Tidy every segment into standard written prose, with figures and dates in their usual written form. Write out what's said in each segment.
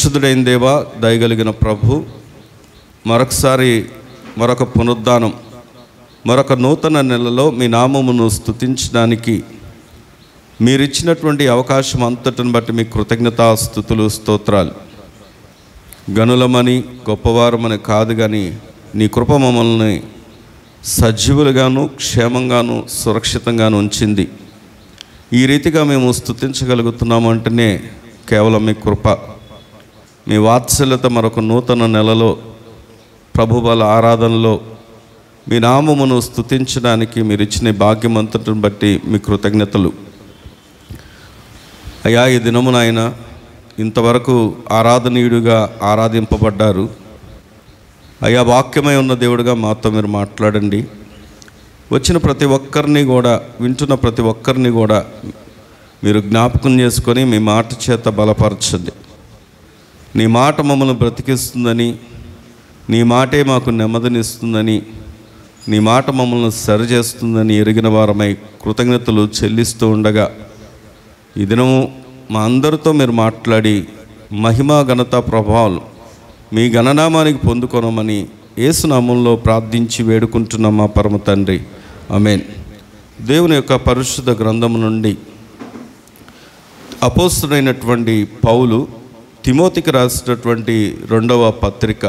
పరిశుద్ధుడైన దేవా, దయగలిగిన ప్రభు, మరొకసారి మరొక పునరుద్ధానం, మరొక నూతన నెలలో మీ నామమును స్తుతించడానికి మీరిచ్చినటువంటి అవకాశం అంతటిని బట్టి మీ కృతజ్ఞతాస్తుతులు, స్తోత్రాలు. గనులమని గొప్పవారమని కాదు, కానీ నీ కృప మమ్మల్ని సజీవులుగాను క్షేమంగాను సురక్షితంగాను ఉంచింది. ఈ రీతిగా మేము స్తుతించగలుగుతున్నాము అంటేనే కేవలం మీ కృప, మీ వాత్సల్యత. మరొక నూతన నెలలో ప్రభుబల ఆరాధనలో మీ నామమును స్తుతించడానికి మీరు ఇచ్చిన భాగ్యమంతటిని బట్టి మీ కృతజ్ఞతలు. అయ్యా, ఈ దినమున ఆయన ఇంతవరకు ఆరాధనీయుడిగా ఆరాధింపబడ్డారు. అయ్యా, వాక్యమై ఉన్న దేవుడిగా మాతో మీరు మాట్లాడండి. వచ్చిన ప్రతి ఒక్కరిని కూడా, వింటున్న ప్రతి ఒక్కరిని కూడా మీరు జ్ఞాపకం చేసుకొని మీ మాట చేత బలపరచండి. నీ మాట మమ్మల్ని బ్రతికిస్తుందని, నీ మాటే మాకు నెమ్మదినిస్తుందని, నీ మాట మమ్మల్ని సరిచేస్తుందని ఎరిగిన వారమై కృతజ్ఞతలు చెల్లిస్తూ ఉండగా, ఈ దినము మా అందరితో మీరు మాట్లాడి మహిమ ఘనత ప్రభావాలు మీ గణనామానికి పొందుకొనమని యేసు నామములో ప్రార్థించి వేడుకుంటున్నాం మా పరమ తండ్రి, ఆమేన్. దేవుని యొక్క పరిశుద్ధ గ్రంథము నుండి అపోస్తలుడైనటువంటి పౌలు తిమోతికి రాసినటువంటి 2వ పత్రిక.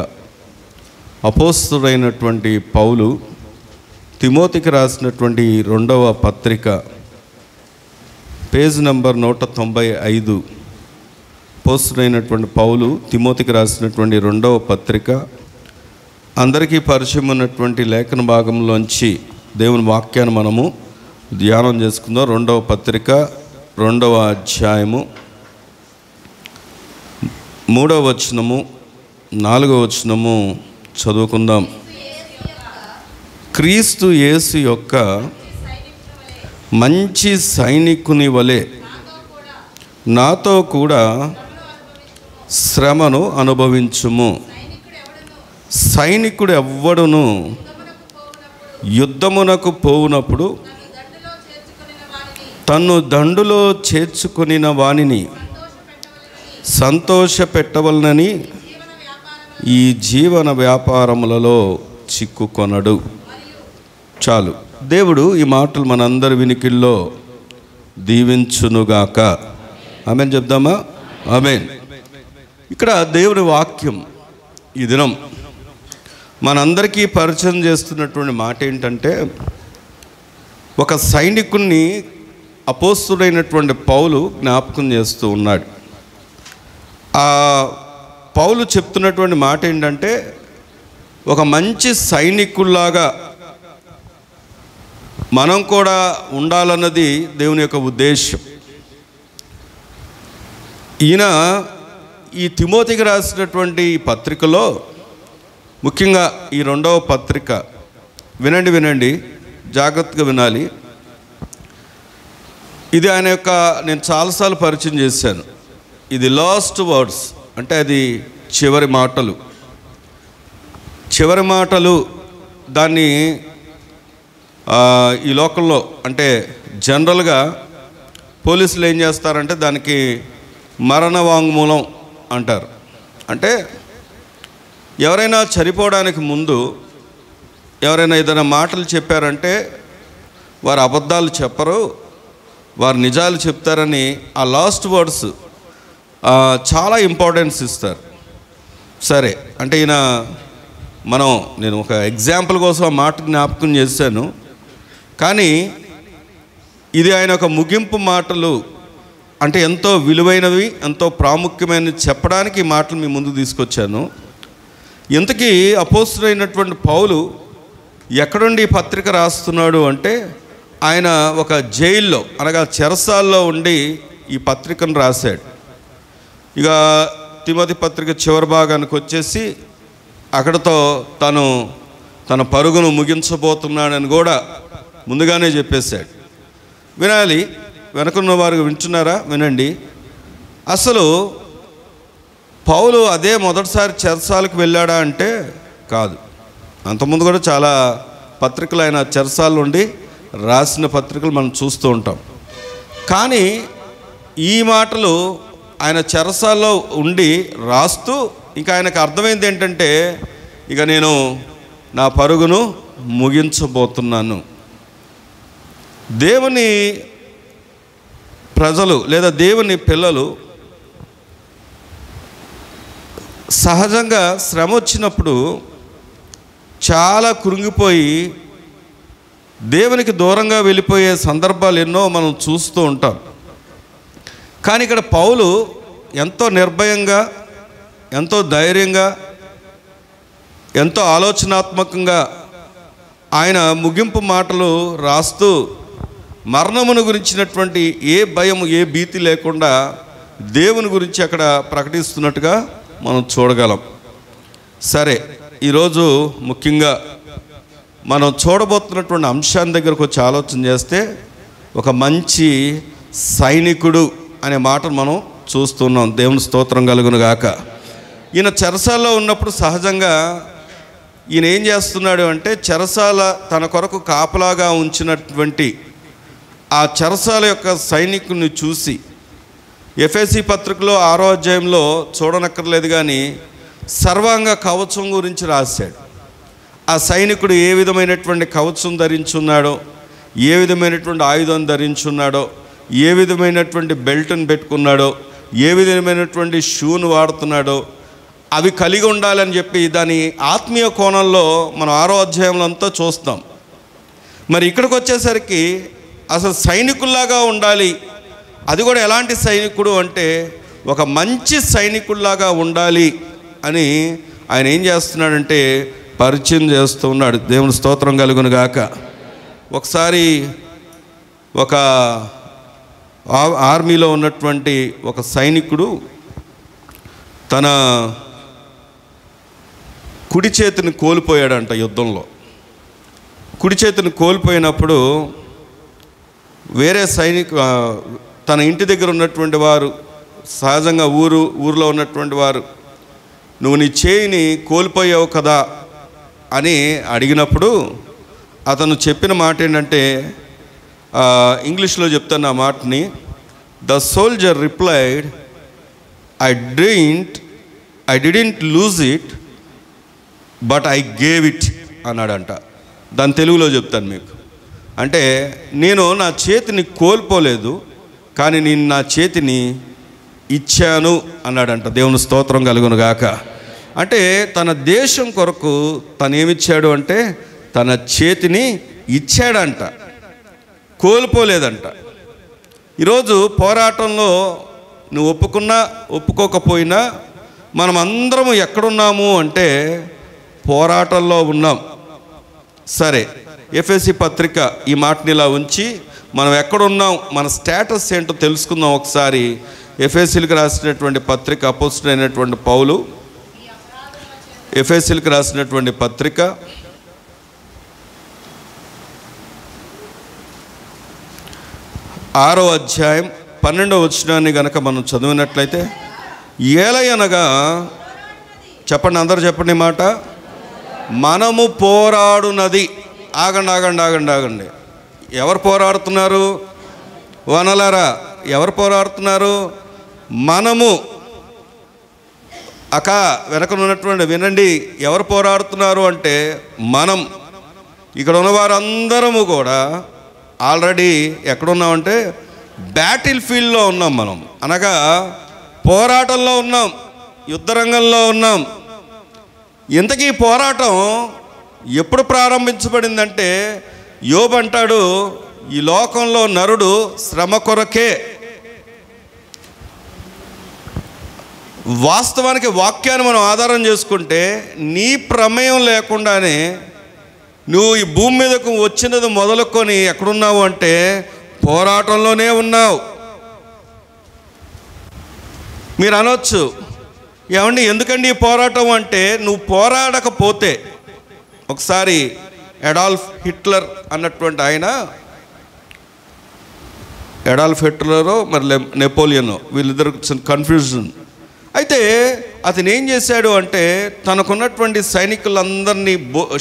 అపోస్తలుడైనటువంటి పౌలు తిమోతికి రాసినటువంటి 2వ పత్రిక, పేజ్ నంబర్ 195. అపోస్తలుడైనటువంటి పౌలు తిమోతికి రాసినటువంటి 2వ పత్రిక. అందరికీ పరిచయం ఉన్నటువంటి లేఖన భాగంలోంచి దేవుని వాక్యాన్ని మనము ధ్యానం చేసుకుందాం. 2వ పత్రిక 2వ అధ్యాయము 3వ వచనము 4వ వచనము చదువుకుందాం. క్రీస్తు యేసు యొక్క మంచి సైనికుని వలె నాతో కూడా శ్రమను అనుభవించుము. సైనికుడు ఎవ్వడును యుద్ధమునకు పోవునప్పుడు తన్ను దండులో చేర్చుకొనిన వానిని సంతోష పెట్టవలనని ఈ జీవన వ్యాపారములలో చిక్కుకొనడు. చాలు. దేవుడు ఈ మాటలు మనందరి వినికిల్లో దీవించునుగాక. ఆమేన్ చెప్దామా? ఆమేన్. ఇక్కడ దేవుని వాక్యం ఈ దినం మనందరికీ పరిచయం చేస్తున్నటువంటి మాట ఏంటంటే, ఒక సైనికుణ్ణి అపోస్తలుడైనటువంటి పౌలు జ్ఞాపకం చేస్తూ ఉన్నాడు. ఆ పౌలు చెప్తున్నటువంటి మాట ఏంటంటే, ఒక మంచి సైనికుల్లాగా మనం కూడా ఉండాలన్నది దేవుని యొక్క ఉద్దేశం. ఈయన ఈ తిమోతికి రాసినటువంటి ఈ పత్రికలో, ముఖ్యంగా ఈ 2వ పత్రిక, వినండి జాగ్రత్తగా వినాలి. ఇది ఆయన యొక్క, నేను చాలాసార్లు పరిచయం చేశాను, ఇది లాస్ట్ వర్డ్స్, అంటే అది చివరి మాటలు. దాన్ని ఈ లోకంలో అంటే జనరల్గా పోలీసులు ఏం చేస్తారంటే దానికి మరణ వాంగ్మూలం అంటారు. అంటే ఎవరైనా చనిపోవడానికి ముందు ఎవరైనా ఏదైనా మాటలు చెప్పారంటే వారు అబద్ధాలు చెప్పరు, వారు నిజాలు చెప్తారని ఆ లాస్ట్ వర్డ్స్ చాలా ఇంపార్టెన్స్ ఇస్తారు. సరే, అంటే నేను ఒక ఎగ్జాంపుల్ కోసం ఆ మాట జ్ఞాపకం చేశాను, కానీ ఇది ఆయన ఒక ముగింపు మాటలు, అంటే ఎంతో విలువైనవి, ఎంతో ప్రాముఖ్యమైనవి చెప్పడానికి ఈ మాటలు మీ ముందు తీసుకొచ్చాను. ఇంతకీ అపోస్తలుడైనటువంటి పౌలు ఎక్కడుండి ఈ పత్రిక రాస్తున్నాడు అంటే, ఆయన ఒక జైల్లో అనగా చెరసాల్లో ఉండి ఈ పత్రికను రాశాడు. ఇక తిమోతి పత్రిక చివరి భాగానికి వచ్చేసి అక్కడతో తన పరుగును ముగించబోతున్నాడని కూడా ముందుగానే చెప్పేశాడు. వినాలి, వెనకున్న వారు వింటున్నారా? వినండి. అసలు పౌలు అదే మొదటిసారి చెరసాలకు వెళ్ళాడా అంటే కాదు. అంతకుముందు కూడా చాలా పత్రికలు ఆయన చెరసాల నుండి రాసిన పత్రికలు మనం చూస్తూ ఉంటాం. కానీ ఈ మాటలు ఆయన చెరసాల్లో ఉండి రాస్తూ ఇంకా ఆయనకు అర్థమైంది ఏంటంటే, ఇక నేను నా పరుగును ముగించబోతున్నాను. దేవుని ప్రజలు లేదా దేవుని పిల్లలు సహజంగా శ్రమ వచ్చినప్పుడు చాలా కృంగిపోయి దేవునికి దూరంగా వెళ్ళిపోయే సందర్భాలు ఎన్నో మనం చూస్తూ ఉంటాం. కానీ ఇక్కడ పౌలు ఎంతో నిర్భయంగా, ఎంతో ధైర్యంగా, ఎంతో ఆలోచనాత్మకంగా ఆయన ముగింపు మాటలు రాస్తూ మరణమును గురించినటువంటి ఏ భయం, ఏ భీతి లేకుండా దేవుని గురించి అక్కడ ప్రకటిస్తున్నట్టుగా మనం చూడగలం. సరే, ఈరోజు ముఖ్యంగా మనం చూడబోతున్నటువంటి అంశాన్ని దగ్గరకు వచ్చి ఆలోచన చేస్తే, ఒక మంచి సైనికుడు అనే మాటను మనం చూస్తున్నాం. దేవుని స్తోత్రం కలుగును గాక. ఈయన చెరసాల్లో ఉన్నప్పుడు సహజంగా ఈయన ఏం చేస్తున్నాడు అంటే, చెరసాల తన కొరకు కాపలాగా ఉంచినటువంటి ఆ చెరసాల యొక్క సైనికుని చూసి, ఎఫెసీ పత్రికలో 6వ అధ్యాయంలో చూడనక్కర్లేదు కానీ సర్వాంగ కవచం గురించి రాశాడు. ఆ సైనికుడు ఏ విధమైనటువంటి కవచం ధరించున్నాడో, ఏ విధమైనటువంటి ఆయుధం ధరించున్నాడో, ఏ విధమైనటువంటి బెల్ట్ని పెట్టుకున్నాడో, ఏ విధమైనటువంటి షూను వాడుతున్నాడో అవి కలిగి ఉండాలని చెప్పి దాని ఆత్మీయ కోణంలో మనం 6వ అధ్యాయంలో అంతా చూస్తాం. మరి ఇక్కడికి వచ్చేసరికి అసలు సైనికుల్లాగా ఉండాలి. అది కూడా ఎలాంటి సైనికుడు అంటే, ఒక మంచి సైనికుల్లాగా ఉండాలి అని ఆయన ఏం చేస్తున్నాడంటే పరిచయం చేస్తూ ఉన్నాడు. దేవుని స్తోత్రం కలుగును గాక. ఒకసారి ఒక ఆర్మీలో ఉన్నటువంటి ఒక సైనికుడు తన కుడి చేతిని కోల్పోయాడంట యుద్ధంలో. కుడి చేతిని కోల్పోయినప్పుడు వేరే తన ఇంటి దగ్గర ఉన్నటువంటి వారు, సహజంగా ఊరిలో ఉన్నటువంటి వారు, నువ్వు నీ చేయిని కోల్పోయావు కదా అని అడిగినప్పుడు అతను చెప్పిన మాట ఏంటంటే, ఇంగ్లీష్లో చెప్తాను ఆ మాటని. The soldier replied, I didn't lose it but I gave it అన్నాడంట. దాని తెలుగులో చెప్తాను మీకు. అంటే నేను నా చేతిని కోల్పోలేదు, కానీ నేను నా చేతిని ఇచ్చాను అన్నాడంట. దేవుని స్తోత్రం కలుగును గాక. అంటే తన దేశం కొరకు తను ఏమిచ్చాడు అంటే తన చేతిని ఇచ్చాడంట, కోల్పోలేదంట. ఈరోజు పోరాటంలో నువ్వు ఒప్పుకున్నా ఒప్పుకోకపోయినా మనం అందరము ఎక్కడున్నాము అంటే పోరాటంలో ఉన్నాం. సరే, ఎఫెసీ పత్రిక ఈ మాటని ఇలా ఉంచి మనం ఎక్కడున్నాం, మన స్టేటస్ ఏంటో తెలుసుకుందాం ఒకసారి. ఎఫెసీలకు రాసినటువంటి పత్రిక, అపోస్తలుడైనటువంటి పౌలు ఎఫెసీలకు రాసినటువంటి పత్రిక 6వ అధ్యాయం 12వ వచనాన్ని గనక మనం చదివినట్లయితే, ఏలయనగా, చెప్పండి అందరూ చెప్పండి మాట, మనము పోరాడునది. ఆగండి. ఎవరు పోరాడుతున్నారు? వనలారా, ఎవరు పోరాడుతున్నారు? మనము. వెనక ఉన్నటువంటి వినండి, ఎవరు పోరాడుతున్నారు అంటే మనం. ఇక్కడ ఉన్న వారందరము కూడా ఆల్రెడీ ఎక్కడున్నామంటే బ్యాటిల్ ఫీల్డ్లో ఉన్నాం. మనం అనగా పోరాటంలో ఉన్నాం, యుద్ధరంగంలో ఉన్నాం. ఇంతకీ పోరాటం ఎప్పుడు ప్రారంభించబడిందంటే, యోబు అంటాడు, ఈ లోకంలో నరుడు శ్రమ కొరకే. వాస్తవానికి వాక్యాన్ని మనం ఆధారం చేసుకుంటే, నీ ప్రమేయం లేకుండానే నువ్వు ఈ భూమి మీదకు వచ్చినది మొదలుకొని ఎక్కడున్నావు అంటే పోరాటంలోనే ఉన్నావు. మీరు అనొచ్చు, ఏమండి ఎందుకండి ఈ పోరాటం అంటే, నువ్వు పోరాడకపోతే. ఒకసారి అడాల్ఫ్ హిట్లర్ అన్నటువంటి ఆయన, అడాల్ఫ్ హిట్లరో మరి నెపోలియనో, వీళ్ళిద్దరు కన్ఫ్యూజన్. అయితే అతను ఏం చేశాడు అంటే, తనకున్నటువంటి సైనికులందరినీ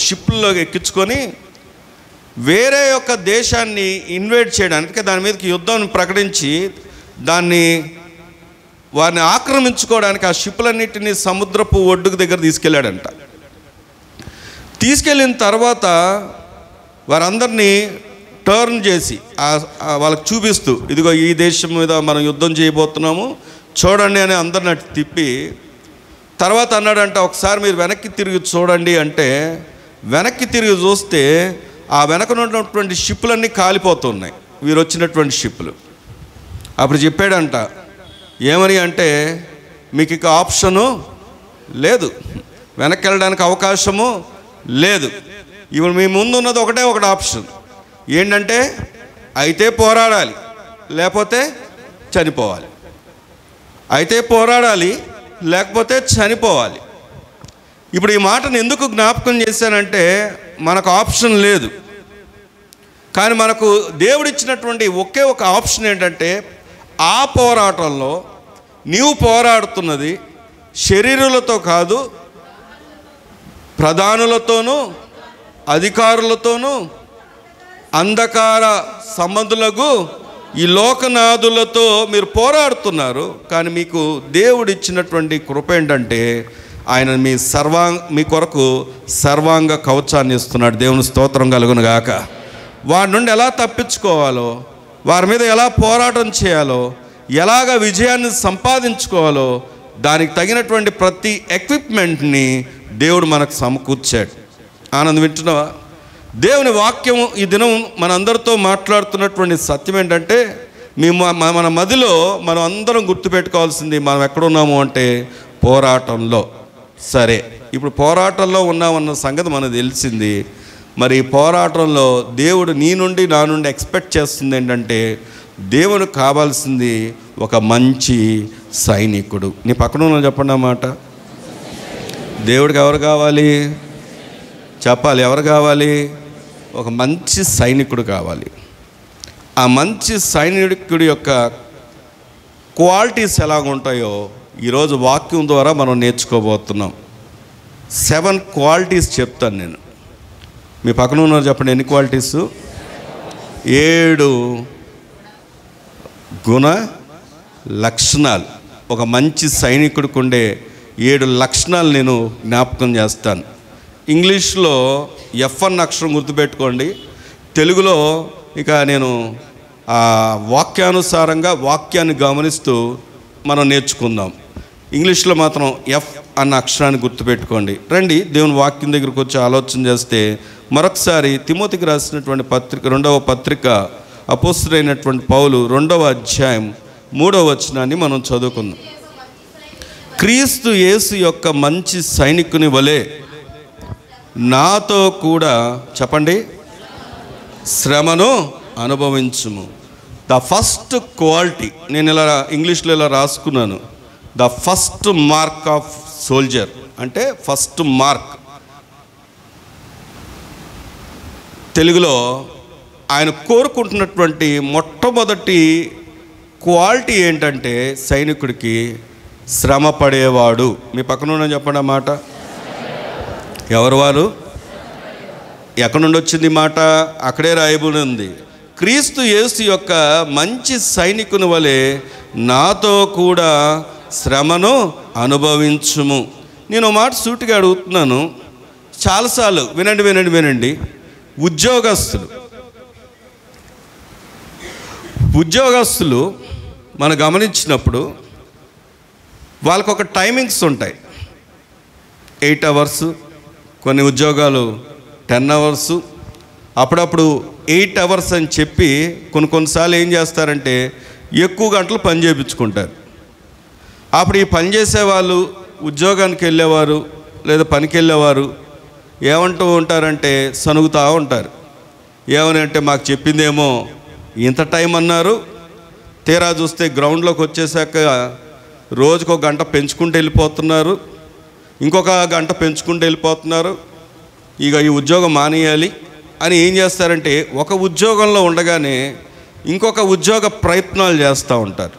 షిప్లో ఎక్కించుకొని వేరే యొక్క దేశాన్ని ఇన్వైట్ చేయడానికి, దాని మీదకి యుద్ధం ప్రకటించి దాన్ని వారిని ఆక్రమించుకోవడానికి ఆ షిప్పులన్నిటినీ సముద్రపు ఒడ్డుకు దగ్గర తీసుకెళ్ళాడంట. తీసుకెళ్ళిన తర్వాత వారందరినీ టర్న్ చేసి వాళ్ళకి చూపిస్తూ, ఇదిగో ఈ దేశం మీద మనం యుద్ధం చేయబోతున్నాము చూడండి అని అందరిని అటు తిప్పి, తర్వాత అన్నాడంట, ఒకసారి మీరు వెనక్కి తిరిగి చూడండి అంటే వెనక్కి తిరిగి చూస్తే ఆ వెనకన ఉన్నటువంటి షిప్పులన్నీ కాలిపోతున్నాయి, వీరు వచ్చినటువంటి షిప్పులు. అప్పుడు చెప్పాడంట, ఏమని అంటే, మీకు ఇక ఆప్షను లేదు, వెనక్కి వెళ్ళడానికి అవకాశము లేదు. ఇప్పుడు మీ ముందు ఉన్నది ఒకటే ఒకటి ఆప్షన్, ఏంటంటే అయితే పోరాడాలి లేకపోతే చనిపోవాలి, అయితే పోరాడాలి లేకపోతే చనిపోవాలి. ఇప్పుడు ఈ మాటను ఎందుకు జ్ఞాపకం చేశానంటే, మనకు ఆప్షన్ లేదు, కానీ మనకు దేవుడిచ్చినటువంటి ఒకే ఒక ఆప్షన్ ఏంటంటే, ఆ పోరాటంలో నీవు పోరాడుతున్నది శరీరులతో కాదు, ప్రధానులతోనూ అధికారులతోనూ అంధకార సంబంధులకు ఈ లోకనాథులతో మీరు పోరాడుతున్నారు. కానీ మీకు దేవుడిచ్చినటువంటి కృప ఏంటంటే, ఆయన మీ కొరకు సర్వాంగ కవచాన్ని ఇస్తున్నాడు. దేవుని స్తోత్రం కలుగును గాక. వారి నుండి ఎలా తప్పించుకోవాలో, వారి మీద ఎలా పోరాటం చేయాలో, ఎలాగ విజయాన్ని సంపాదించుకోవాలో దానికి తగినటువంటి ప్రతి ఎక్విప్మెంట్ని దేవుడు మనకు సమకూర్చాడు. ఆనందం వింటున్నావా? దేవుని వాక్యం ఈ దినం మనందరితో మాట్లాడుతున్నటువంటి సత్యం ఏంటంటే, మన మదిలో మనం అందరం గుర్తుపెట్టుకోవాల్సింది, మనం ఎక్కడున్నాము అంటే పోరాటంలో. సరే, ఇప్పుడు పోరాటంలో ఉన్నామన్న సంగతి మనకు తెలిసింది. మరి ఈ పోరాటంలో దేవుడు నీ నుండి నా నుండి ఎక్స్పెక్ట్ చేస్తుంది ఏంటంటే, దేవునికి కావాల్సింది ఒక మంచి సైనికుడు. నీ పక్కన ఉన్న చెప్పండి అన్నమాట. దేవుడికి ఎవరు కావాలి చెప్పాలి? ఎవరు కావాలి? ఒక మంచి సైనికుడు కావాలి. ఆ మంచి సైనికుడి యొక్క క్వాలిటీస్ ఎలాగుంటాయో ఈరోజు వాక్యం ద్వారా మనం నేర్చుకోబోతున్నాం. 7 క్వాలిటీస్ చెప్తాను నేను. మీ పక్కన ఉన్నారు చెప్పండి, ఎన్ని క్వాలిటీస్? 7 గుణ లక్షణాలు. ఒక మంచి సైనికుడికి ఉండే 7 లక్షణాలు నేను జ్ఞాపకం చేస్తాను. ఇంగ్లీష్లో F1 అక్షరం గుర్తుపెట్టుకోండి. తెలుగులో ఇక నేను వాక్యానుసారంగా వాక్యాన్ని గమనిస్తూ మనం నేర్చుకుందాం. ఇంగ్లీష్లో మాత్రం F అన్న అక్షరాన్ని గుర్తుపెట్టుకోండి. రండి దేవుని వాక్యం దగ్గరికి వచ్చి ఆలోచన చేస్తే, మరొకసారి తిమోతికి రాసినటువంటి పత్రిక, 2వ పత్రిక, అపోస్తలుడైనటువంటి పౌలు 2వ అధ్యాయం 3వ వచనాన్ని మనం చదువుకుందాం. క్రీస్తు యేసు యొక్క మంచి సైనికుని వలె నాతో కూడా చెప్పండి శ్రమను అనుభవించుము. ద ఫస్ట్ క్వాలిటీ, నేను ఇలా ఇంగ్లీష్లో ఇలా రాసుకున్నాను, the first mark of soldier అంటే ఫస్ట్ మార్క్. తెలుగులో ఆయన కోరుకుంటున్నటువంటి మొట్టమొదటి క్వాలిటీ ఏంటంటే, సైనికుడికి శ్రమ పడేవాడు. మీ పక్కన ఉన్న చెప్పండి ఆ మాట. ఎవరు వారు? ఎక్కడి నుండి వచ్చింది మాట? అక్కడే రాయబడి ఉంది. క్రీస్తు యేసు యొక్క మంచి సైనికుని వలె నాతో కూడా శ్రమను అనుభవించుము. నేను మాట సూటిగా అడుగుతున్నాను, చాలాసార్లు వినండి. ఉద్యోగస్తులు మనం గమనించినప్పుడు వాళ్ళకు ఒక టైమింగ్స్ ఉంటాయి. 8 అవర్స్, కొన్ని ఉద్యోగాలు 10 అవర్స్, అప్పుడప్పుడు 8 అవర్స్ అని చెప్పి కొన్నిసార్లు ఏం చేస్తారంటే ఎక్కువ గంటలు పని చేయించుకుంటారు. అప్పుడు ఈ పని చేసేవాళ్ళు, ఉద్యోగానికి వెళ్ళేవారు లేదా పనికి వెళ్ళేవారు ఏమంటూ ఉంటారంటే సనుగుతూ ఉంటారు. ఏమని అంటే, మాకు చెప్పిందేమో ఇంత టైం అన్నారు, తీరా చూస్తే గ్రౌండ్లోకి వచ్చేసాక రోజుకు 1 గంట పెంచుకుంటూ వెళ్ళిపోతున్నారు, ఇంకొక గంట పెంచుకుంటూ వెళ్ళిపోతున్నారు, ఇక ఈ ఉద్యోగం మానేయాలి అని ఏం చేస్తారంటే ఒక ఉద్యోగంలో ఉండగానే ఇంకొక ఉద్యోగ ప్రయత్నాలు చేస్తూ ఉంటారు.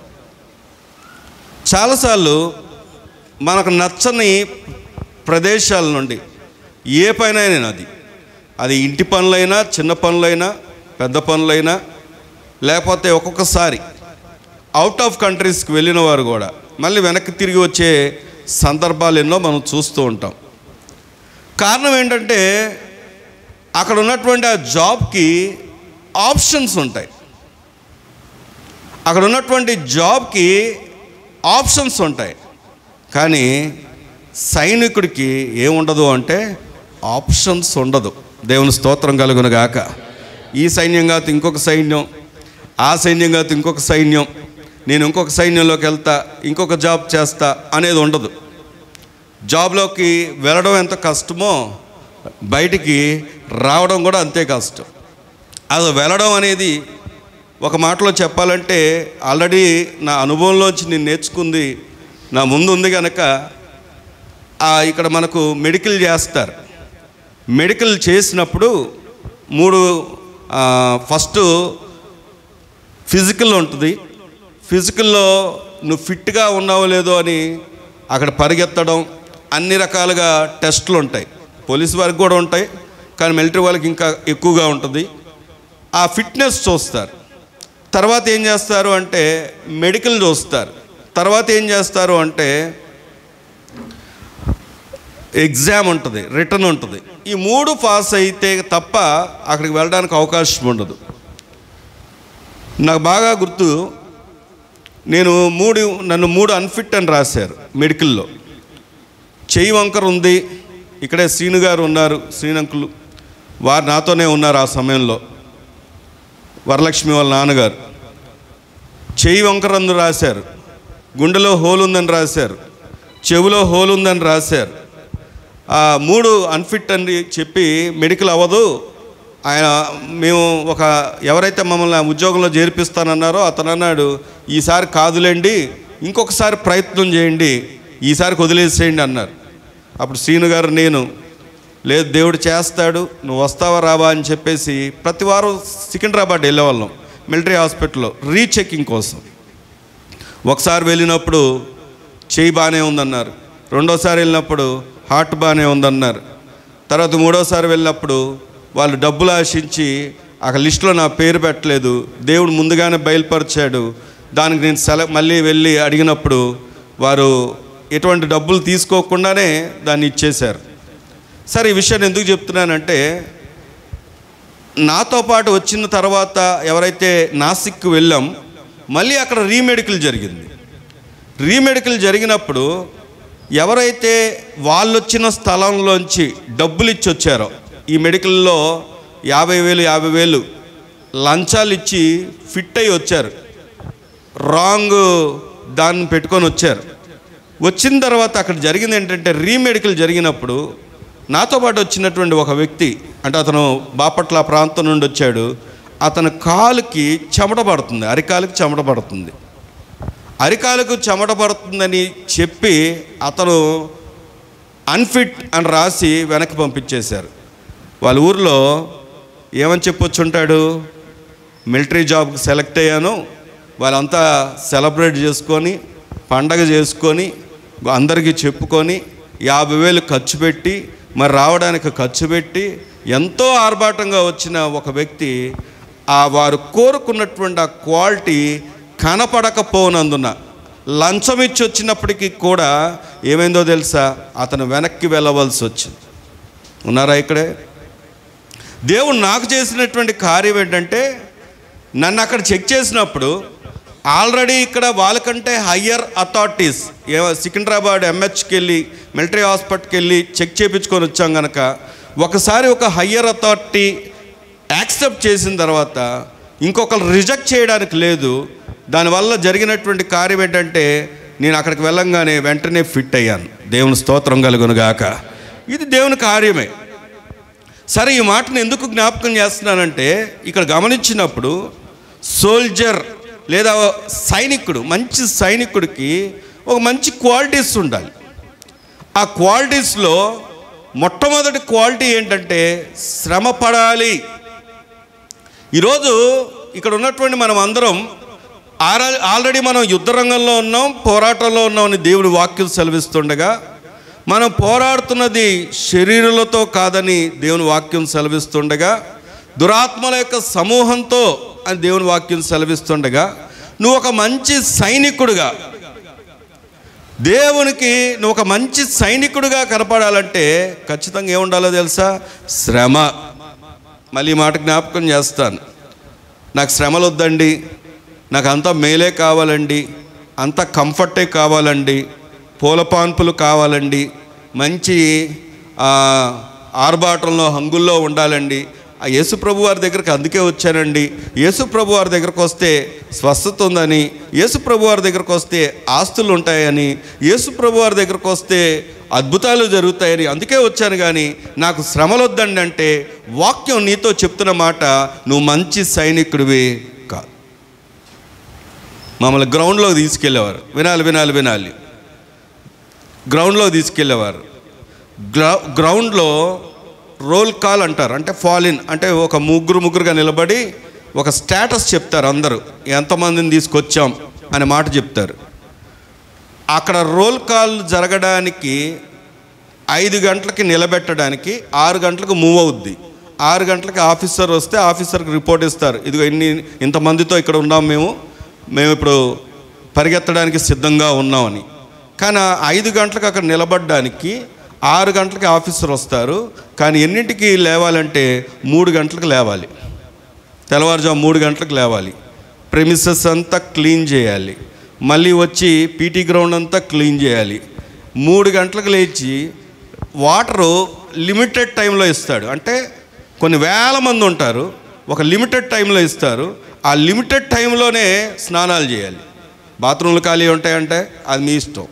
చాలాసార్లు మనకు నచ్చని ప్రదేశాల నుండి ఏ పనైనా, అది ఇంటి పనులైనా, చిన్న పనులైనా, పెద్ద పనులైనా, లేకపోతే ఒక్కొక్కసారి అవుట్ ఆఫ్ కంట్రీస్కి వెళ్ళిన వారు కూడా మళ్ళీ వెనక్కి తిరిగి వచ్చే సందర్భాలు ఎన్నో మనం చూస్తూ ఉంటాం. కారణం ఏంటంటే అక్కడ ఉన్నటువంటి ఆ జాబ్కి ఆప్షన్స్ ఉంటాయి. అక్కడ ఉన్నటువంటి జాబ్కి ఆప్షన్స్ ఉంటాయి. కానీ సైనికుడికి ఏముండదు అంటే ఆప్షన్స్ ఉండదు. దేవుని స్తోత్రం కలుగును గాక. ఈ సైన్యం కాదు ఇంకొక సైన్యం, ఆ సైన్యం కాదు ఇంకొక సైన్యం, నేను ఇంకొక సైన్యంలోకి వెళ్తా, ఇంకొక జాబ్ చేస్తా అనేది ఉండదు. జాబ్లోకి వెళ్ళడం ఎంత కష్టమో బయటికి రావడం కూడా అంతే కష్టం. అది వెళ్ళడం అనేది ఒక మాటలో చెప్పాలంటే ఆల్రెడీ నా అనుభవంలోంచి నేను నేర్చుకుంది నా ముందు ఉంది కనుక, ఇక్కడ మనకు మెడికల్ చేస్తారు. మెడికల్ చేసినప్పుడు 3 ఫస్ట్ ఫిజికల్ ఉంటుంది. ఫిజికల్లో నువ్వు ఫిట్గా ఉన్నావో లేదో అని అక్కడ పరిగెత్తడం, అన్ని రకాలుగా టెస్టులు ఉంటాయి. పోలీసు వారికి కూడా ఉంటాయి, కానీ మిలిటరీ వాళ్ళకి ఇంకా ఎక్కువగా ఉంటుంది. ఆ ఫిట్నెస్ చూస్తారు. తర్వాత ఏం చేస్తారు అంటే మెడికల్ చూస్తారు. తర్వాత ఏం చేస్తారు అంటే ఎగ్జామ్ ఉంటుంది, రిటర్న్ ఉంటుంది. ఈ 3 పాస్ అయితే తప్ప అక్కడికి వెళ్ళడానికి అవకాశం ఉండదు. నాకు బాగా గుర్తు, నన్ను 3 అన్ఫిట్ అని రాశారు మెడికల్లో. చెయ్యి వంకర ఉంది. ఇక్కడే శ్రీను గారు ఉన్నారు, శ్రీనంకులు, వారు నాతోనే ఉన్నారు ఆ సమయంలో. వరలక్ష్మి వాళ్ళ నాన్నగారు. చెయ్యి వంకరందు రాశారు, గుండెలో హోల్ ఉందని రాశారు, చెవిలో హోల్ ఉందని రాశారు. 3 అన్ఫిట్ అని చెప్పి మెడికల్ అవ్వదు. మేము ఎవరైతే మమ్మల్ని ఉద్యోగంలో చేర్పిస్తానన్నారో అతను అన్నాడు, ఈసారి కాదులేండి, ఇంకొకసారి ప్రయత్నం చేయండి, ఈసారికి వదిలేసేయండి అన్నారు. అప్పుడు శ్రీను గారు నేను లేదు, దేవుడు చేస్తాడు, నువ్వు వస్తావా రావా అని చెప్పేసి ప్రతి వారం సికింద్రాబాద్ వెళ్ళేవాళ్ళం మిలిటరీ హాస్పిటల్లో రీచెకింగ్ కోసం. ఒకసారి వెళ్ళినప్పుడు చెయ్యి బాగానే ఉందన్నారు, రెండోసారి వెళ్ళినప్పుడు హార్ట్ బాగానే ఉందన్నారు, తర్వాత 3వసారి వెళ్ళినప్పుడు వాళ్ళు డబ్బులు ఆశించి అక్కడ లిస్టులో నా పేరు పెట్టలేదు, దేవుడు ముందుగానే బయలుపరిచాడు. దానికి నేను మళ్ళీ వెళ్ళి అడిగినప్పుడు వారు ఎటువంటి డబ్బులు తీసుకోకుండానే దాన్ని ఇచ్చేశారు. సరే, ఈ విషయాన్ని ఎందుకు చెప్తున్నానంటే, నాతో పాటు వచ్చిన తర్వాత ఎవరైతే నాసిక్కి వెళ్ళాం, మళ్ళీ అక్కడ రీమెడికల్ జరిగింది. రీమెడికల్ జరిగినప్పుడు ఎవరైతే వాళ్ళు వచ్చిన స్థలంలోంచి డబ్బులు ఇచ్చి వచ్చారో, ఈ మెడికల్లో 50,000 లంచాలు ఇచ్చి ఫిట్ అయ్యి వచ్చారు, రాంగ్ దాన్ని పెట్టుకొని వచ్చారు. వచ్చిన తర్వాత అక్కడ జరిగింది ఏంటంటే, రీమెడికల్ జరిగినప్పుడు నాతో పాటు వచ్చినటువంటి ఒక వ్యక్తి, అంటే అతను బాపట్ల ప్రాంతం నుండి వచ్చాడు, అతని కాలుకి చెమట పడుతుంది, అరికాలుకి చెమట పడుతుంది. అరికాలకు చెమట పడుతుందని చెప్పి అతను అన్ఫిట్ అని రాసి వెనక్కి పంపించేశారు. వాళ్ళ ఊరిలో ఏమని చెప్పొచ్చుంటాడు, మిలిటరీ జాబ్కి సెలెక్ట్ అయ్యాను, వాళ్ళంతా సెలబ్రేట్ చేసుకొని పండగ చేసుకొని అందరికీ చెప్పుకొని 50,000 ఖర్చు పెట్టి మరి రావడానికి ఖర్చు పెట్టి ఎంతో ఆర్భాటంగా వచ్చిన ఒక వ్యక్తి వారు కోరుకున్నటువంటి ఆ క్వాలిటీ కనపడకపోనందున లంచం ఇచ్చి వచ్చినప్పటికీ కూడా ఏమైందో తెలుసా, అతను వెనక్కి వెళ్ళవలసి వచ్చింది. ఉన్నారా ఇక్కడే? దేవుడు నాకు చేసినటువంటి కార్యం ఏంటంటే, నన్ను అక్కడ చెక్ చేసినప్పుడు ఆల్రెడీ ఇక్కడ వాళ్ళకంటే హయ్యర్ అథారిటీస్ సికింద్రాబాద్ ఎంహెచ్కి వెళ్ళి మిలిటరీ హాస్పిటల్కి వెళ్ళి చెక్ చేయించుకొని వచ్చాం కనుక, ఒకసారి ఒక హయ్యర్ అథారిటీ యాక్సెప్ట్ చేసిన తర్వాత ఇంకొకరు రిజెక్ట్ చేయడానికి లేదు. దానివల్ల జరిగినటువంటి కార్యం ఏంటంటే, నేను అక్కడికి వెళ్ళంగానే వెంటనే ఫిట్ అయ్యాను. దేవుని స్తోత్రం కలుగును గాక. ఇది దేవుని కార్యమే. సరే, ఈ మాటను ఎందుకు జ్ఞాపకం చేస్తున్నానంటే, ఇక్కడ గమనించినప్పుడు సోల్జర్ లేదా సైనికుడు, మంచి సైనికుడికి ఒక మంచి క్వాలిటీస్ ఉండాలి. ఆ క్వాలిటీస్లో మొట్టమొదటి క్వాలిటీ ఏంటంటే శ్రమ పడాలి. ఈరోజు ఇక్కడ ఉన్నటువంటి మనం అందరం ఆల్రెడీ మనం యుద్ధ రంగంలో ఉన్నాం, పోరాటంలో ఉన్నామని దేవుడి వాక్యం సెలవిస్తుండగా, మనం పోరాడుతున్నది శరీరులతో కాదని దేవుని వాక్యం సెలవిస్తుండగా, దురాత్మల యొక్క సమూహంతో అని దేవుని వాక్యం సెలవిస్తుండగా, నువ్వు ఒక మంచి సైనికుడిగా దేవునికి నువ్వు ఒక మంచి సైనికుడిగా కనపడాలంటే ఖచ్చితంగా ఏముండాలో తెలుసా? శ్రమ. మళ్ళీ ఈ మాట జ్ఞాపకం చేస్తాను. నాకు శ్రమలు వద్దండి, నాకు అంతా మేలే కావాలండి, అంత కంఫర్టే కావాలండి, పూలపాన్పులు కావాలండి, మంచి ఆర్భాటంలో హంగుల్లో ఉండాలండి. ఆ యేసుప్రభు వారి దగ్గరికి అందుకే వచ్చానండి. యేసుప్రభు వారి దగ్గరకు వస్తే స్వస్థత ఉందని, యేసుప్రభు వారి దగ్గరకు వస్తే ఆస్తులు ఉంటాయని, యేసుప్రభు వారి దగ్గరకు వస్తే అద్భుతాలు జరుగుతాయని అందుకే వచ్చాను. కానీ నాకు శ్రమలు వద్దండి అంటే వాక్యం నీతో చెప్తున్న మాట, నువ్వు మంచి సైనికుడివి కాదు. మమ్మల్ని గ్రౌండ్లో తీసుకెళ్ళేవారు. వినాలి. గ్రౌండ్లో తీసుకెళ్ళేవారు. గ్రౌండ్లో రోల్ కాల్ అంటారు. అంటే ఫాల్ ఇన్ అంటే ఒక ముగ్గురుగా నిలబడి ఒక స్టేటస్ చెప్తారు. అందరూ ఎంతమందిని తీసుకొచ్చాం అనే మాట చెప్తారు. అక్కడ రోల్ కాల్ జరగడానికి 5 గంటలకి నిలబెట్టడానికి 6 గంటలకు మూవ్ అవుద్ది. 6 గంటలకి ఆఫీసర్ వస్తే ఆఫీసర్కి రిపోర్ట్ ఇస్తారు. ఇదిగో ఇంతమందితో ఇక్కడ ఉన్నాం, మేము ఇప్పుడు పరిగెత్తడానికి సిద్ధంగా ఉన్నామని. కానీ 5 గంటలకు అక్కడ నిలబడడానికి 6 గంటలకి ఆఫీసర్ వస్తారు. కానీ ఎన్నింటికి లేవాలంటే 3 గంటలకు లేవాలి. తెల్లవారుజాము 3 గంటలకు లేవాలి. ప్రెమిసెస్ అంతా క్లీన్ చేయాలి. మళ్ళీ వచ్చి పీటీ గ్రౌండ్ అంతా క్లీన్ చేయాలి. 3 గంటలకు లేచి వాటరు లిమిటెడ్ టైంలో ఇస్తాడు. అంటే కొన్ని వేల మంది ఉంటారు, ఒక లిమిటెడ్ టైంలో ఇస్తారు. ఆ లిమిటెడ్ టైంలోనే స్నానాలు చేయాలి. బాత్రూమ్లు ఖాళీ ఉంటాయంటే అది మీ ఇష్టం.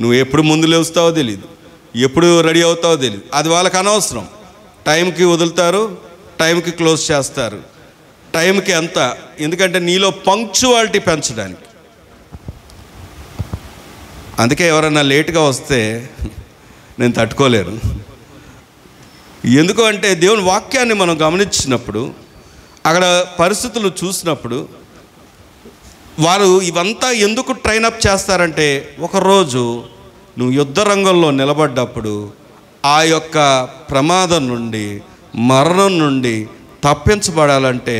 నువ్వు ఎప్పుడు ముందు లేస్తావో తెలీదు, ఎప్పుడు రెడీ అవుతావో తెలియదు. అది వాళ్ళకి అనవసరం. టైంకి వదులుతారు, టైంకి క్లోజ్ చేస్తారు. టైంకి ఎంత, ఎందుకంటే నీలో పంక్చువాలిటీ పెంచడానికి. అందుకే ఎవరైనా లేటుగా వస్తే నేను తట్టుకోలేను. ఎందుకు అంటే దేవుని వాక్యాన్ని మనం గమనించినప్పుడు, అక్కడ పరిస్థితులు చూసినప్పుడు వారు ఇవంతా ఎందుకు ట్రైనప్ చేస్తారంటే, ఒకరోజు నువ్వు యుద్ధ రంగంలో నిలబడ్డప్పుడు ఆ యొక్క ప్రమాదం నుండి, మరణం నుండి తప్పించబడాలంటే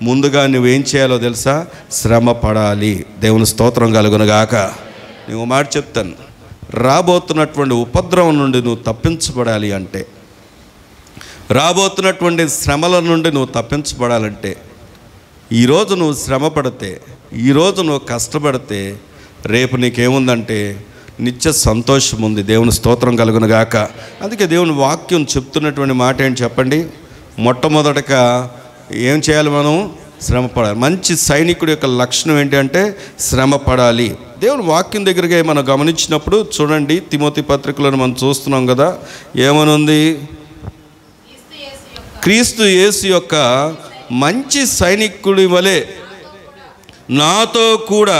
ముందుగా నువ్వేం చేయాలో తెలుసా? శ్రమ పడాలి. దేవుని స్తోత్రం కలుగునుగాక. నేను మాట చెప్తాను, రాబోతున్నటువంటి ఉపద్రవం నుండి నువ్వు తప్పించబడాలి అంటే, రాబోతున్నటువంటి శ్రమల నుండి నువ్వు తప్పించబడాలంటే, ఈరోజు నువ్వు శ్రమ పడితే, ఈరోజు నువ్వు కష్టపడితే రేపు నీకేముందంటే నిత్య సంతోషం ఉంది. దేవుని స్తోత్రం కలుగునుగాక. అందుకే దేవుని వాక్యం చెప్తున్నటువంటి మాట ఏంటి చెప్పండి? మొట్టమొదటగా ఏం చేయాలి? మనం శ్రమ పడాలి. మంచి సైనికుడి యొక్క లక్షణం ఏంటి అంటే శ్రమ పడాలి. దేవుని వాక్యం దగ్గరగా మనం గమనించినప్పుడు చూడండి, తిమోతి పత్రికలను మనం చూస్తున్నాం కదా, ఏమనుంది? క్రీస్తు యేసు యొక్క మంచి సైనికుడి వలె నాతో కూడా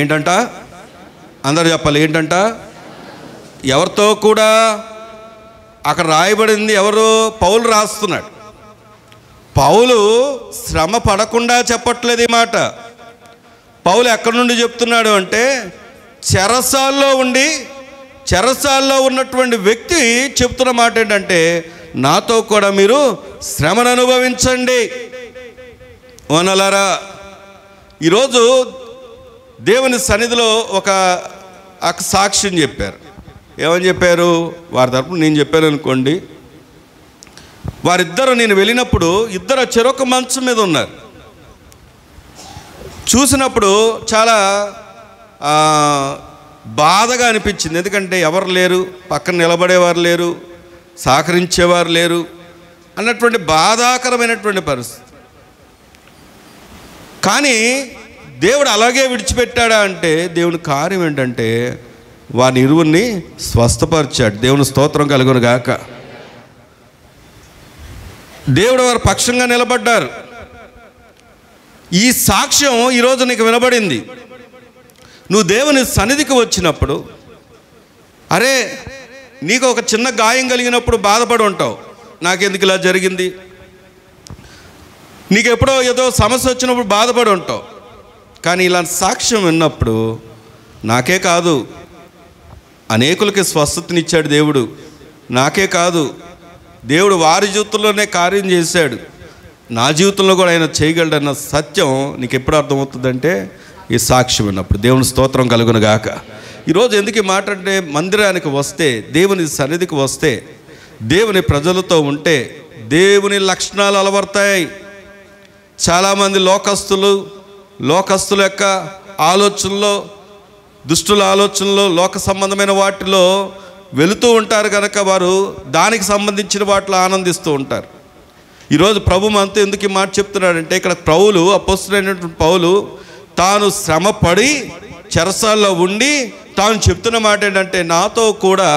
ఏంటంట? అందరూ చెప్పాలి ఏంటంట? ఎవరితో కూడా? అక్కడ రాయబడింది ఎవరు? పౌలు రాస్తున్నాడు. పౌలు శ్రమ పడకుండా చెప్పట్లేదు ఈ మాట. పౌలు ఎక్కడి నుండి చెప్తున్నాడు అంటే, చెరసాల్లో ఉన్నటువంటి వ్యక్తి చెప్తున్న మాట ఏంటంటే, నాతో కూడా మీరు శ్రమను అనుభవించండి. ఓనలారా, ఈరోజు దేవుని సన్నిధిలో ఒక సాక్ష్యం చెప్పారు. ఏమని చెప్పారు? వారి తరపున నేను చెప్పాను అనుకోండి. వారిద్దరు, నేను వెళ్ళినప్పుడు ఇద్దరు చెరొక మంచం మీద ఉన్నారు. చూసినప్పుడు చాలా బాధగా అనిపించింది. ఎందుకంటే ఎవరు లేరు, పక్కన నిలబడేవారు లేరు, సహకరించేవారు లేరు అన్నటువంటి బాధాకరమైనటువంటి పరిస్థితి. కానీ దేవుడు అలాగే విడిచిపెట్టాడా అంటే, దేవుని కార్యం ఏంటంటే వారిని ఇరువురిని స్వస్థపరిచాడు. దేవుని స్తోత్రం కలుగునుగాక. దేవుడు వారి పక్షంగా నిలబడ్డారు. ఈ సాక్ష్యం ఈరోజు నీకు వినబడింది. నువ్వు దేవుని సన్నిధికి వచ్చినప్పుడు, అరే నీకు ఒక చిన్న గాయం కలిగినప్పుడు బాధపడి ఉంటావు, నాకెందుకు ఇలా జరిగింది. నీకు ఎప్పుడో ఏదో సమస్య వచ్చినప్పుడు బాధపడి ఉంటావు. కానీ ఇలాంటి సాక్ష్యం విన్నప్పుడు, నాకే కాదు అనేకులకి స్వస్థతనిచ్చాడు దేవుడు, నాకే కాదు దేవుడు వారి జీవితంలోనే కార్యం చేశాడు, నా జీవితంలో కూడా ఆయన చేయగలడన్న సత్యం నీకు ఎప్పుడు అర్థమవుతుందంటే ఈ సాక్ష్యం విన్నప్పుడు. దేవుని స్తోత్రం కలుగునుగాక. ఈరోజు ఎందుకు ఈ మాట అంటే, మందిరానికి వస్తే, దేవుని సన్నిధికి వస్తే, దేవుని ప్రజలతో ఉంటే దేవుని లక్షణాలు అలవడతాయి. చాలామంది లోకస్తుల యొక్క ఆలోచనలో, దుష్టుల ఆలోచనలో, లోక సంబంధమైన వాటిలో వెళుతూ ఉంటారు కనుక వారు దానికి సంబంధించిన వాటిలో ఆనందిస్తూ ఉంటారు. ఈరోజు ప్రభు మనతో ఎందుకు ఈ మాట చెప్తున్నాడంటే, ఇక్కడ పౌలు, అపోస్తలుడైనటువంటి పౌలు తాను శ్రమపడి చెరసాల్లో ఉండి తాను చెప్తున్న మాట ఏంటంటే, నాతో కూడా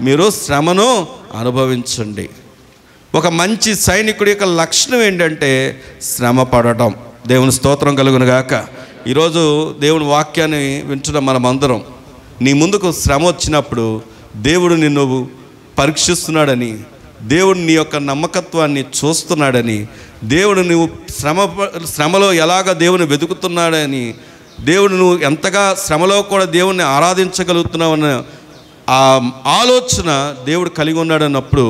మీరు శ్రమను అనుభవించండి. ఒక మంచి సైనికుడి యొక్క లక్షణం ఏంటంటే శ్రమ పడటం. దేవుని స్తోత్రం కలుగును గాక. ఈరోజు దేవుని వాక్యాన్ని వింటున్న మనమందరం, నీ ముందుకు శ్రమ వచ్చినప్పుడు దేవుడు నిన్ను పరీక్షిస్తున్నాడని, దేవుడు నీ యొక్క నమ్మకత్వాన్ని చూస్తున్నాడని, దేవుడు నువ్వు శ్రమలో ఎలాగ దేవుని వెతుకుతున్నాడని, దేవుడు నువ్వు ఎంతగా శ్రమలో కూడా దేవుణ్ణి ఆరాధించగలుగుతున్నావన్న ఆ ఆలోచన దేవుడు కలిగి ఉన్నాడన్నప్పుడు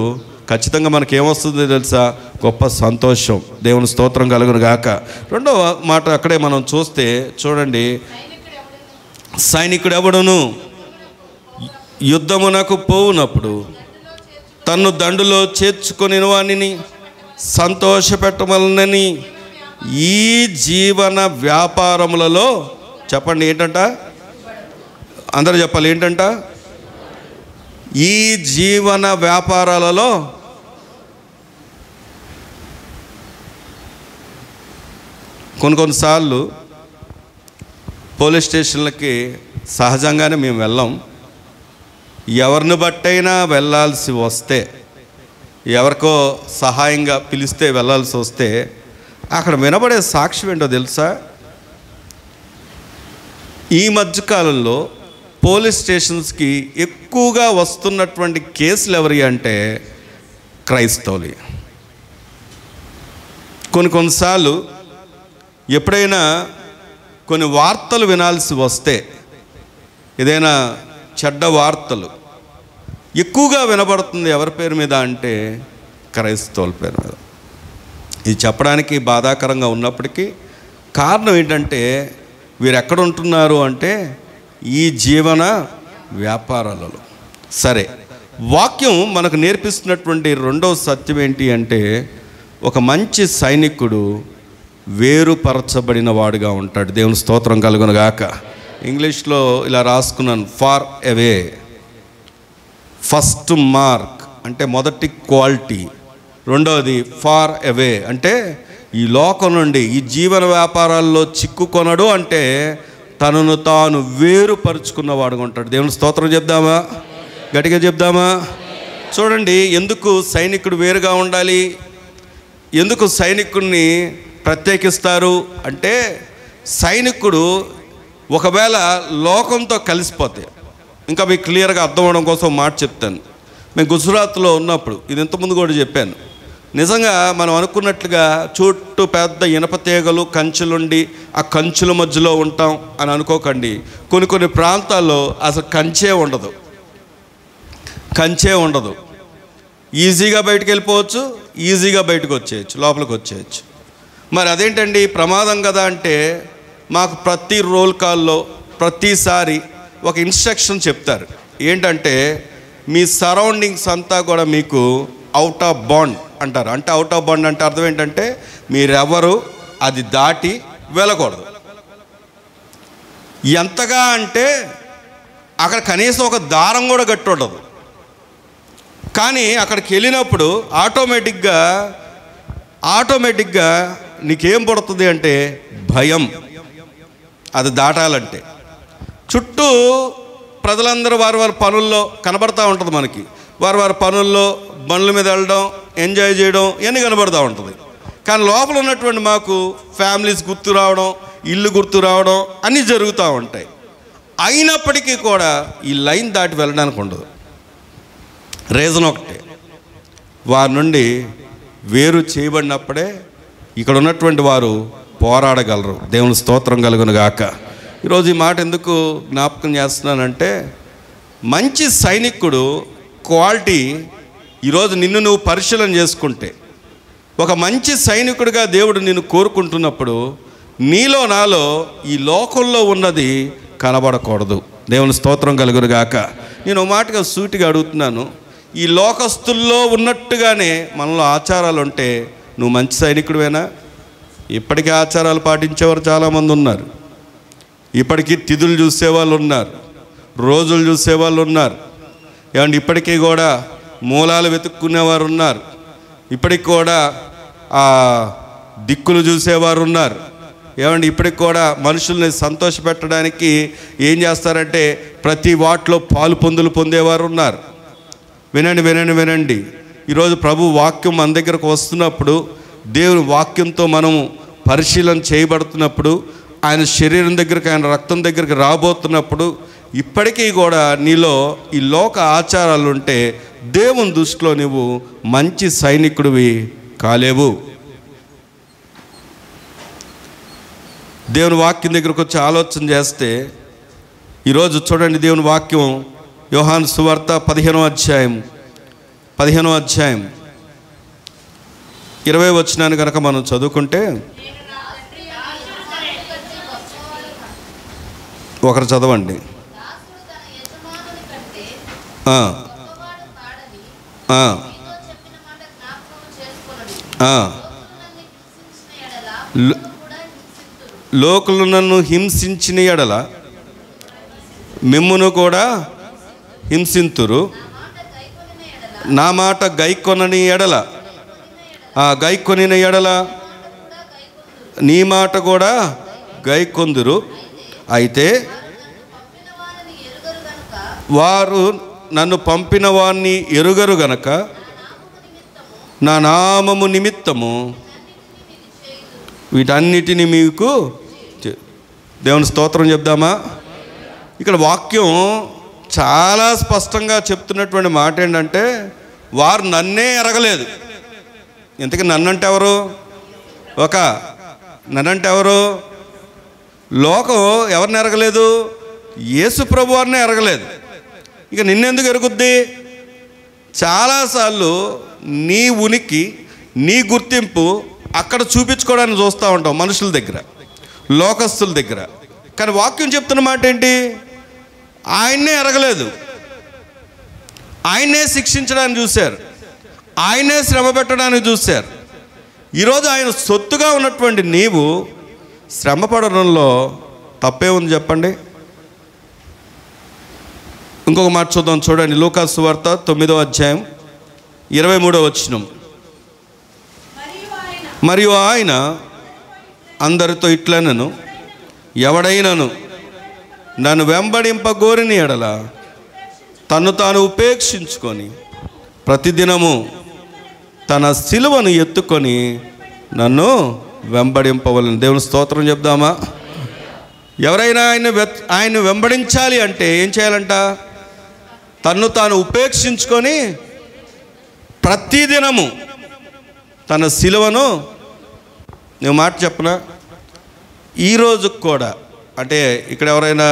ఖచ్చితంగా మనకేమొస్తుందో తెలుసా? గొప్ప సంతోషం. దేవుని స్తోత్రం కలుగును గాక. రెండవ మాట అక్కడే మనం చూస్తే చూడండి, సైనికుడు ఎవడును యుద్ధమునకు పోవునప్పుడు తన్ను దండులో చేర్చుకొని వానిని సంతోషపెట్టమలనని ఈ జీవన వ్యాపారములలో, చెప్పండి ఏంటంట, అందరూ చెప్పాలి ఏంటంట, ఈ జీవన వ్యాపారాలలో కొన్నిసార్లు పోలీస్ స్టేషన్లకి సహజంగానే మేము వెళ్ళాం. ఎవరిని బట్టైనా వెళ్ళాల్సి వస్తే, ఎవరికో సహాయంగా పిలిస్తే వెళ్ళాల్సి వస్తే అక్కడ వినబడే సాక్ష్యం ఏంటో తెలుసా? ఈ మధ్యకాలంలో పోలీస్ స్టేషన్స్కి ఎక్కువగా వస్తున్నటువంటి కేసులు ఎవరి అంటే క్రైస్తవులు. కొన్నిసార్లు ఎప్పుడైనా కొన్ని వార్తలు వినాల్సి వస్తే, ఏదైనా చెడ్డ వార్తలు ఎక్కువగా వినబడుతుంది ఎవరి పేరు మీద అంటే క్రైస్తవుల పేరు మీద. ఇది చెప్పడానికి బాధాకరంగా ఉన్నప్పటికీ కారణం ఏంటంటే, వీరు ఎక్కడ ఉంటున్నారు అంటే ఈ జీవన వ్యాపారాలలో. సరే, వాక్యం మనకు నేర్పిస్తున్నటువంటి రెండవ సత్యం ఏంటి అంటే, ఒక మంచి సైనికుడు వేరుపరచబడిన వాడుగా ఉంటాడు. దేవుని స్తోత్రం కలుగును గాక. ఇంగ్లీష్లో ఇలా రాసుకున్నాను, ఫార్ అవే. ఫస్ట్ మార్క్ అంటే మొదటి క్వాలిటీ, రెండవది ఫార్ అవే అంటే ఈ లోకం నుండి, ఈ జీవన వ్యాపారాల్లో చిక్కుకొనడు అంటే తనను తాను వేరుపరుచుకున్నవాడుగా ఉంటాడు. దేవుని స్తోత్రం చెప్దామా? గట్టిగా చెప్దామా? చూడండి, ఎందుకు సైనికుడు వేరుగా ఉండాలి, ఎందుకు సైనికుడిని ప్రత్యేకిస్తారు అంటే, సైనికుడు ఒకవేళ లోకంతో కలిసిపోతే, ఇంకా మీకు క్లియర్గా అర్థం అవడం కోసం మాట చెప్తాను. మేము గుజరాత్లో ఉన్నప్పుడు, ఇది ఇంతకుముందు కూడా చెప్పాను, నిజంగా మనం అనుకున్నట్లుగా చుట్టూ పెద్ద ఇనప తీగలు, కంచెలుండి ఆ కంచుల మధ్యలో ఉంటాం అని అనుకోకండి. కొన్ని ప్రాంతాల్లో అసలు కంచే ఉండదు. ఈజీగా బయటకు వెళ్ళిపోవచ్చు, ఈజీగా బయటకు వచ్చేయచ్చు, లోపలికి వచ్చేయచ్చు. మరి అదేంటండి ప్రమాదం కదా అంటే, మాకు ప్రతి రోల్ కాల్లో ప్రతిసారి ఒక ఇన్స్ట్రక్షన్ చెప్తారు. ఏంటంటే, మీ సరౌండింగ్స్ అంతా కూడా మీకు అవుట్ ఆఫ్ బాండ్ అంటారు. అంటే అవుట్ ఆఫ్ బాండ్ అంటే అర్థం ఏంటంటే, మీరెవరు అది దాటి వెళ్ళకూడదు. ఎంతగా అంటే అక్కడ కనీసం ఒక దారం కూడా గట్టి ఉండదు. కానీ అక్కడికి వెళ్ళినప్పుడు ఆటోమేటిక్గా నీకేం పడుతుంది అంటే భయం. అది దాటాలంటే చుట్టూ ప్రజలందరూ వారి పనుల్లో కనబడతా ఉంటుంది మనకి. వారి పనుల్లో బండ్ల మీద వెళ్ళడం, ఎంజాయ్ చేయడం ఇవన్నీ కనబడుతూ ఉంటుంది. కానీ లోపల ఉన్నటువంటి మాకు ఫ్యామిలీస్ గుర్తు రావడం, ఇల్లు గుర్తు రావడం అన్నీ జరుగుతూ ఉంటాయి. అయినప్పటికీ కూడా ఈ లైన్ దాటి వెళ్ళడానికి ఉండదు. రీజన్ ఒకటే, వారి నుండి వేరు చేయబడినప్పుడే ఇక్కడ ఉన్నటువంటి వారు పోరాడగలరు. దేవుని స్తోత్రం కలుగును గాక. ఈరోజు ఈ మాట ఎందుకు జ్ఞాపకం చేస్తున్నానంటే, మంచి సైనికుడు క్వాలిటీ ఈరోజు నిన్ను నువ్వు పరిశీలన చేసుకుంటే, ఒక మంచి సైనికుడిగా దేవుడు నిన్ను కోరుకుంటున్నప్పుడు నీలో నాలో ఈ లోకంలో ఉన్నది కనబడకూడదు. దేవుని స్తోత్రం కలుగునుగాక. నేను ఒక మాటగా సూటిగా అడుగుతున్నాను, ఈ లోకస్తుల్లో ఉన్నట్టుగానే మనలో ఆచారాలు ఉంటే నువ్వు మంచి సైనికుడివేనా? ఇప్పటికీ ఆచారాలు పాటించేవారు చాలామంది ఉన్నారు. ఇప్పటికీ తిథులు చూసేవాళ్ళు ఉన్నారు, రోజులు చూసేవాళ్ళు ఉన్నారు. ఏమంటే ఇప్పటికీ కూడా మూలాలు వెతుక్కునేవారు ఉన్నారు. ఇప్పటికి కూడా దిక్కులు చూసేవారు ఉన్నారు. ఏమంటే ఇప్పటికి కూడా మనుషుల్ని సంతోషపెట్టడానికి ఏం చేస్తారంటే ప్రతి వాటిలో పాలు పొందేవారు ఉన్నారు. వినండి వినండి వినండి, ఈరోజు ప్రభు వాక్యం మన దగ్గరకు వస్తున్నప్పుడు, దేవుని వాక్యంతో మనము పరిశీలన చేయబడుతున్నప్పుడు, ఆయన శరీరం దగ్గరికి, ఆయన రక్తం దగ్గరికి రాబోతున్నప్పుడు, ఇప్పటికీ కూడా నీలో ఈ లోక ఆచారాలు ఉంటే దేవుని దృష్టిలో నువ్వు మంచి సైనికుడివి కాలేవు. దేవుని వాక్యం దగ్గరకు వచ్చి ఆలోచన చేస్తే ఈరోజు చూడండి, దేవుని వాక్యం యోహాను సువార్త 15వ అధ్యాయం 20వ వచనాన్ని కనుక మనం చదువుకుంటే, ఒకరు చదవండి. లోకులు నన్ను హింసించిన ఎడల మిమ్మును కూడా హింసింతురు, నా మాట గైకొనని ఎడల గైకొనిన ఎడల నీ మాట కూడా గైకొందురు. అయితే వారు నన్ను పంపిన వారిని ఎరుగరు గనక నా నామము నిమిత్తము వీటన్నిటిని మీకు దేవుని స్తోత్రం చెప్దామా? ఇక్కడ వాక్యం చాలా స్పష్టంగా చెప్తున్నటువంటి మాట ఏంటంటే, వారు నన్నే ఎరగలేదు. ఇంతకీ నన్నంటే ఎవరు? నన్నంటే ఎవరు? లోకం ఎవరిని ఎరగలేదు? యేసు ప్రభు వారిని ఎరగలేదు. ఇక నిన్నెందుకు ఎరుగుద్ది? చాలాసార్లు నీ ఉనికి, నీ గుర్తింపు అక్కడ చూపించుకోవడానికి చూస్తూ ఉంటాం, మనుషుల దగ్గర, లోకస్తుల దగ్గర. కానీ వాక్యం చెప్తున్న మాట ఏంటి? ఆయన్నే ఎరగలేదు, ఆయన్నే శిక్షించడానికి చూశారు, ఆయనే శ్రమ పెట్టడానికి చూశారు. ఈరోజు ఆయన సొత్తుగా ఉన్నటువంటి నీవు శ్రమ పడడంలో తప్పే ఉంది చెప్పండి? ఇంకొక మాట చూద్దాం, చూడండి. లూకా సువార్త 9వ అధ్యాయం 23వ వచనం. మరియు ఆయన అందరితో ఇట్లనెను, ఎవడైనను నన్ను వెంబడింపగోరిని ఎడల తన్ను తాను ఉపేక్షించుకొని ప్రతిదినము తన సిలువను ఎత్తుకొని నన్ను వెంబడింపవలను. దేవుని స్తోత్రం చెప్దామా? ఎవరైనా ఆయన్ని వెంబడించాలి అంటే ఏం చేయాలంట? తన్ను తాను ఉపేక్షించుకొని ప్రతిదినము తన సిలువను. నేను మాట చెప్పనా, ఈరోజు కూడా అంటే ఇక్కడ ఎవరైనా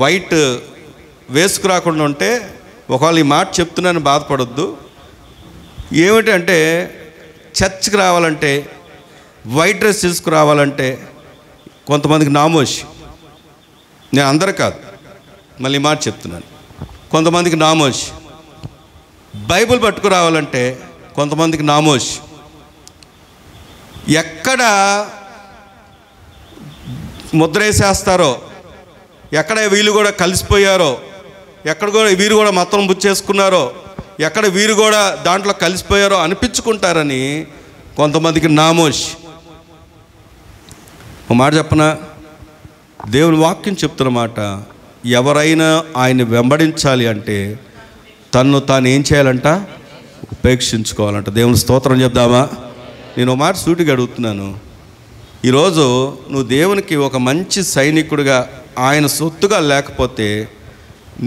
వైట్ వేసుకురాకుండా ఉంటే, ఒకవేళ ఈ మాట చెప్తున్నాను బాధపడొద్దు. ఏమిటంటే చర్చ్కి రావాలంటే, వైట్ డ్రెస్ తీసుకురావాలంటే కొంతమందికి నామోషి. నేను అందరు కాదు, మళ్ళీ మాట చెప్తున్నాను, కొంతమందికి నామోషి. బైబిల్ పట్టుకురావాలంటే కొంతమందికి నామోషి. ఎక్కడ ముద్రేసేస్తారో, ఎక్కడ వీళ్ళు కూడా కలిసిపోయారో, ఎక్కడ కూడా వీరు కూడా మతం బుచ్చేసుకున్నారో, ఎక్కడ వీరు కూడా దాంట్లో కలిసిపోయారో అనిపించుకుంటారని కొంతమందికి నామోషి. ఒక మాట చెప్పనా, దేవుని వాక్యం చెప్తున్న మాట, ఎవరైనా ఆయన్ని వెంబడించాలి అంటే తన్ను తాను ఏం చేయాలంట? ఉపేక్షించుకోవాలంట. దేవుని స్తోత్రం చెప్దామా? నేను ఒక మాట సూటిగా అడుగుతున్నాను, ఈరోజు నువ్వు దేవునికి ఒక మంచి సైనికుడిగా, ఆయన సొత్తుగా లేకపోతే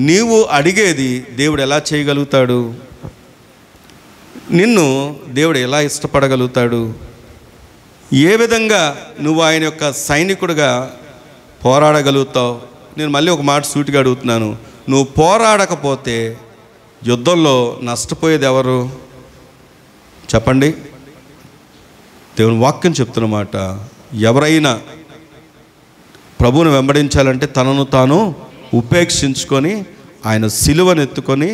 నీవు అడిగేది దేవుడు ఎలా చేయగలుగుతాడు? నిన్ను దేవుడు ఎలా ఇష్టపడగలుగుతాడు? ఏ విధంగా నువ్వు ఆయన యొక్క సైనికుడిగా పోరాడగలుగుతావు? నేను మళ్ళీ ఒక మాట సూటిగా అడుగుతున్నాను, నువ్వు పోరాడకపోతే యుద్ధంలో నష్టపోయేది ఎవరు చెప్పండి? దేవుని వాక్యం చెప్తున్నమాట, ఎవరైనా ప్రభువుని వెంబడించాలంటే తనను తాను ఉపేక్షించుకొని ఆయన సిలువను ఎత్తుకొని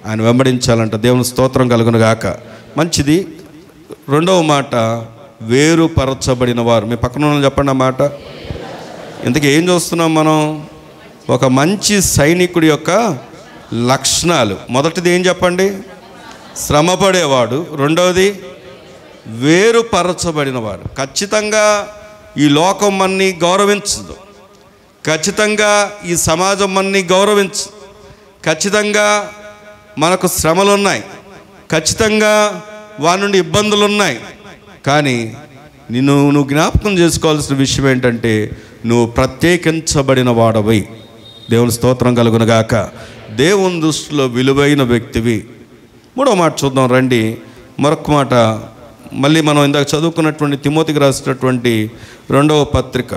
ఆయన వెంబడించాలంట. దేవుని స్తోత్రం కలుగును గాక. మంచిది. రెండవ మాట, వేరుపరచబడిన వారు. మీ పక్కన ఉన్న చెప్పండి ఆ మాట. ఇంతకీ ఏం చూస్తున్నాం మనం? ఒక మంచి సైనికుడి యొక్క లక్షణాలు. మొదటిది ఏం చెప్పండి? శ్రమపడేవాడు. రెండవది వేరుపరచబడినవాడు. ఖచ్చితంగా ఈ లోకం మన్ని గౌరవించదు, ఖచ్చితంగా ఈ సమాజం మన్ని గౌరవించదు, ఖచ్చితంగా మనకు శ్రమలు ఉన్నాయి, ఖచ్చితంగా వారి నుండి ఇబ్బందులు ఉన్నాయి. కానీ నువ్వు జ్ఞాపకం చేసుకోవాల్సిన విషయం ఏంటంటే, నువ్వు ప్రత్యేకించబడిన వాడవై. దేవుని స్తోత్రం కలుగునుగాక. దేవుని దృష్టిలో విలువైన వ్యక్తివి. మూడో మాట చూద్దాం రండి. మరొక మాట మళ్ళీ మనం ఇందాక చదువుకున్నటువంటి తిమోతికి రాసినటువంటి 2వ పత్రిక,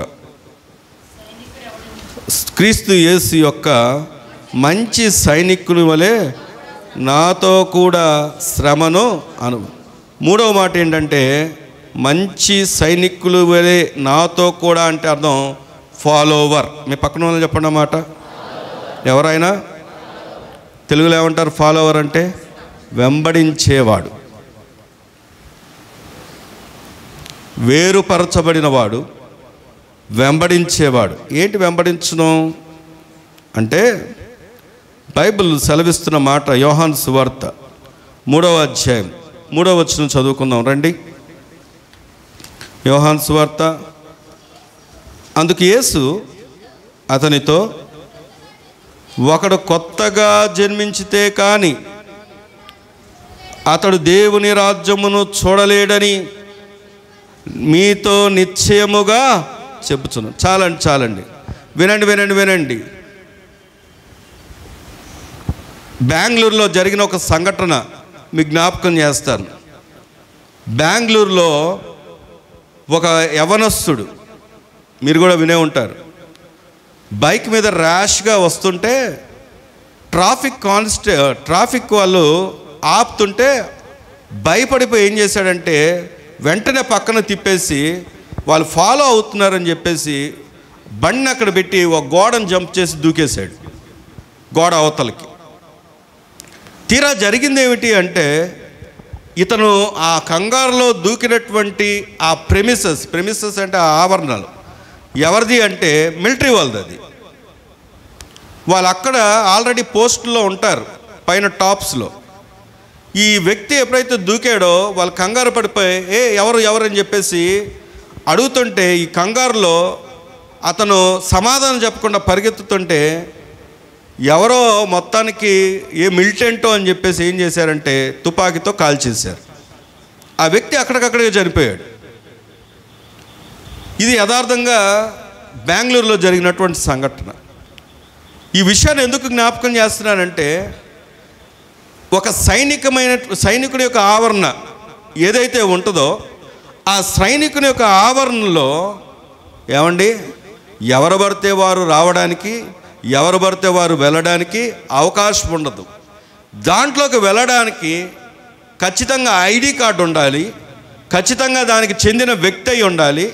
క్రీస్తు యేసు యొక్క మంచి సైనికుని వలె నాతో కూడా శ్రమను మూడవ మాట ఏంటంటే, మంచి సైనికులు వలె నాతో కూడా అంటే అర్థం ఫాలోవర్. మీ పక్కన వాళ్ళు చెప్పండి అన్నమాట. ఎవరైనా తెలుగులో ఏమంటారు? ఫాలోవర్ అంటే వెంబడించేవాడు, వేరుపరచబడినవాడు, వెంబడించేవాడు. ఏంటి వెంబడించడం అంటే? బైబిల్ సెలవిస్తున్న మాట యోహాను సువార్త 3వ అధ్యాయం 3వ వచనం చదువుకుందాం రండి. యోహాను సువార్త. అందుకు యేసు అతనితో, ఒకడు కొత్తగా జన్మించితే కానీ అతడు దేవుని రాజ్యమును చూడలేడని మీతో నిశ్చయముగా చెప్పుచున్నాను. చాలండి, వినండి. బెంగళూరులో జరిగిన ఒక సంఘటన మీకు జ్ఞాపకం చేస్తాను. బెంగళూరులో ఒక యవనస్తుడు, మీరు కూడా వినే ఉంటారు, బైక్ మీద ర్యాష్గా వస్తుంటే ట్రాఫిక్ వాళ్ళు ఆపుతుంటే భయపడిపోయి ఏం చేశాడంటే, వెంటనే పక్కన తిప్పేసి వాళ్ళు ఫాలో అవుతున్నారని చెప్పేసి బండిని అక్కడ పెట్టి ఒక గోడను జంప్ చేసి దూకేశాడు, గోడ అవతలకి. తీరా జరిగింది ఏమిటి అంటే, ఇతను ఆ కంగారులో దూకినటువంటి ఆ ప్రెమిసెస్ అంటే ఆ ఆవరణలు ఎవరిది అంటే మిలిటరీ వాళ్ళది. అది వాళ్ళు అక్కడ ఆల్రెడీ పోస్టుల్లో ఉంటారు, పైన టాప్స్లో. ఈ వ్యక్తి ఎప్పుడైతే దూకాడో వాళ్ళు కంగారు పడిపోయి ఎవరు అని చెప్పేసి అడుగుతుంటే, ఈ కంగారులో అతను సమాధానం చెప్పకుండా పరిగెత్తుతుంటే ఎవరో మొత్తానికి ఏ మిలిటెంటో అని చెప్పేసి ఏం చేశారంటే తుపాకీతో కాల్చేశారు. ఆ వ్యక్తి అక్కడికక్కడే చనిపోయాడు. ఇది యథార్థంగా బెంగళూరులో జరిగినటువంటి సంఘటన. ఈ విషయాన్ని ఎందుకు జ్ఞాపకం చేస్తున్నానంటే, ఒక సైనికుడి యొక్క ఆవరణ ఏదైతే ఉంటుందో ఆ సైనికుని యొక్క ఆవరణలో ఏమండి, ఎవరు పడితే వారు రావడానికి, ఎవరు పడితే వారు వెళ్ళడానికి అవకాశం ఉండదు. దాంట్లోకి వెళ్ళడానికి ఖచ్చితంగా ఐడి కార్డు ఉండాలి, ఖచ్చితంగా దానికి చెందిన వ్యక్తి అయి ఉండాలి.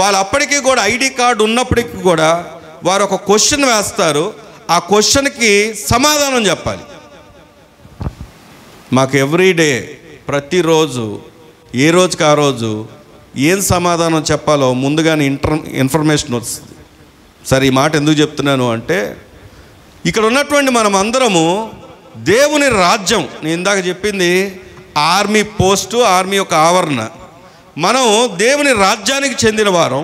వాళ్ళు అప్పటికీ కూడా ఐడి కార్డు ఉన్నప్పటికీ కూడా వారు ఒక క్వశ్చన్ వేస్తారు, ఆ క్వశ్చన్కి సమాధానం చెప్పాలి. మాకు ఎవ్రీడే ప్రతిరోజు ఏ రోజుకి ఆ రోజు ఏం సమాధానం చెప్పాలో ముందుగానే ఇన్ఫర్మేషన్ వస్తుంది. సరే, ఈ మాట ఎందుకు చెప్తున్నాను అంటే, ఇక్కడ ఉన్నటువంటి మనం అందరము దేవుని రాజ్యం, నేను ఇందాక చెప్పింది ఆర్మీ పోస్టు, ఆర్మీ యొక్క ఆవరణ. మనం దేవుని రాజ్యానికి చెందిన వారం.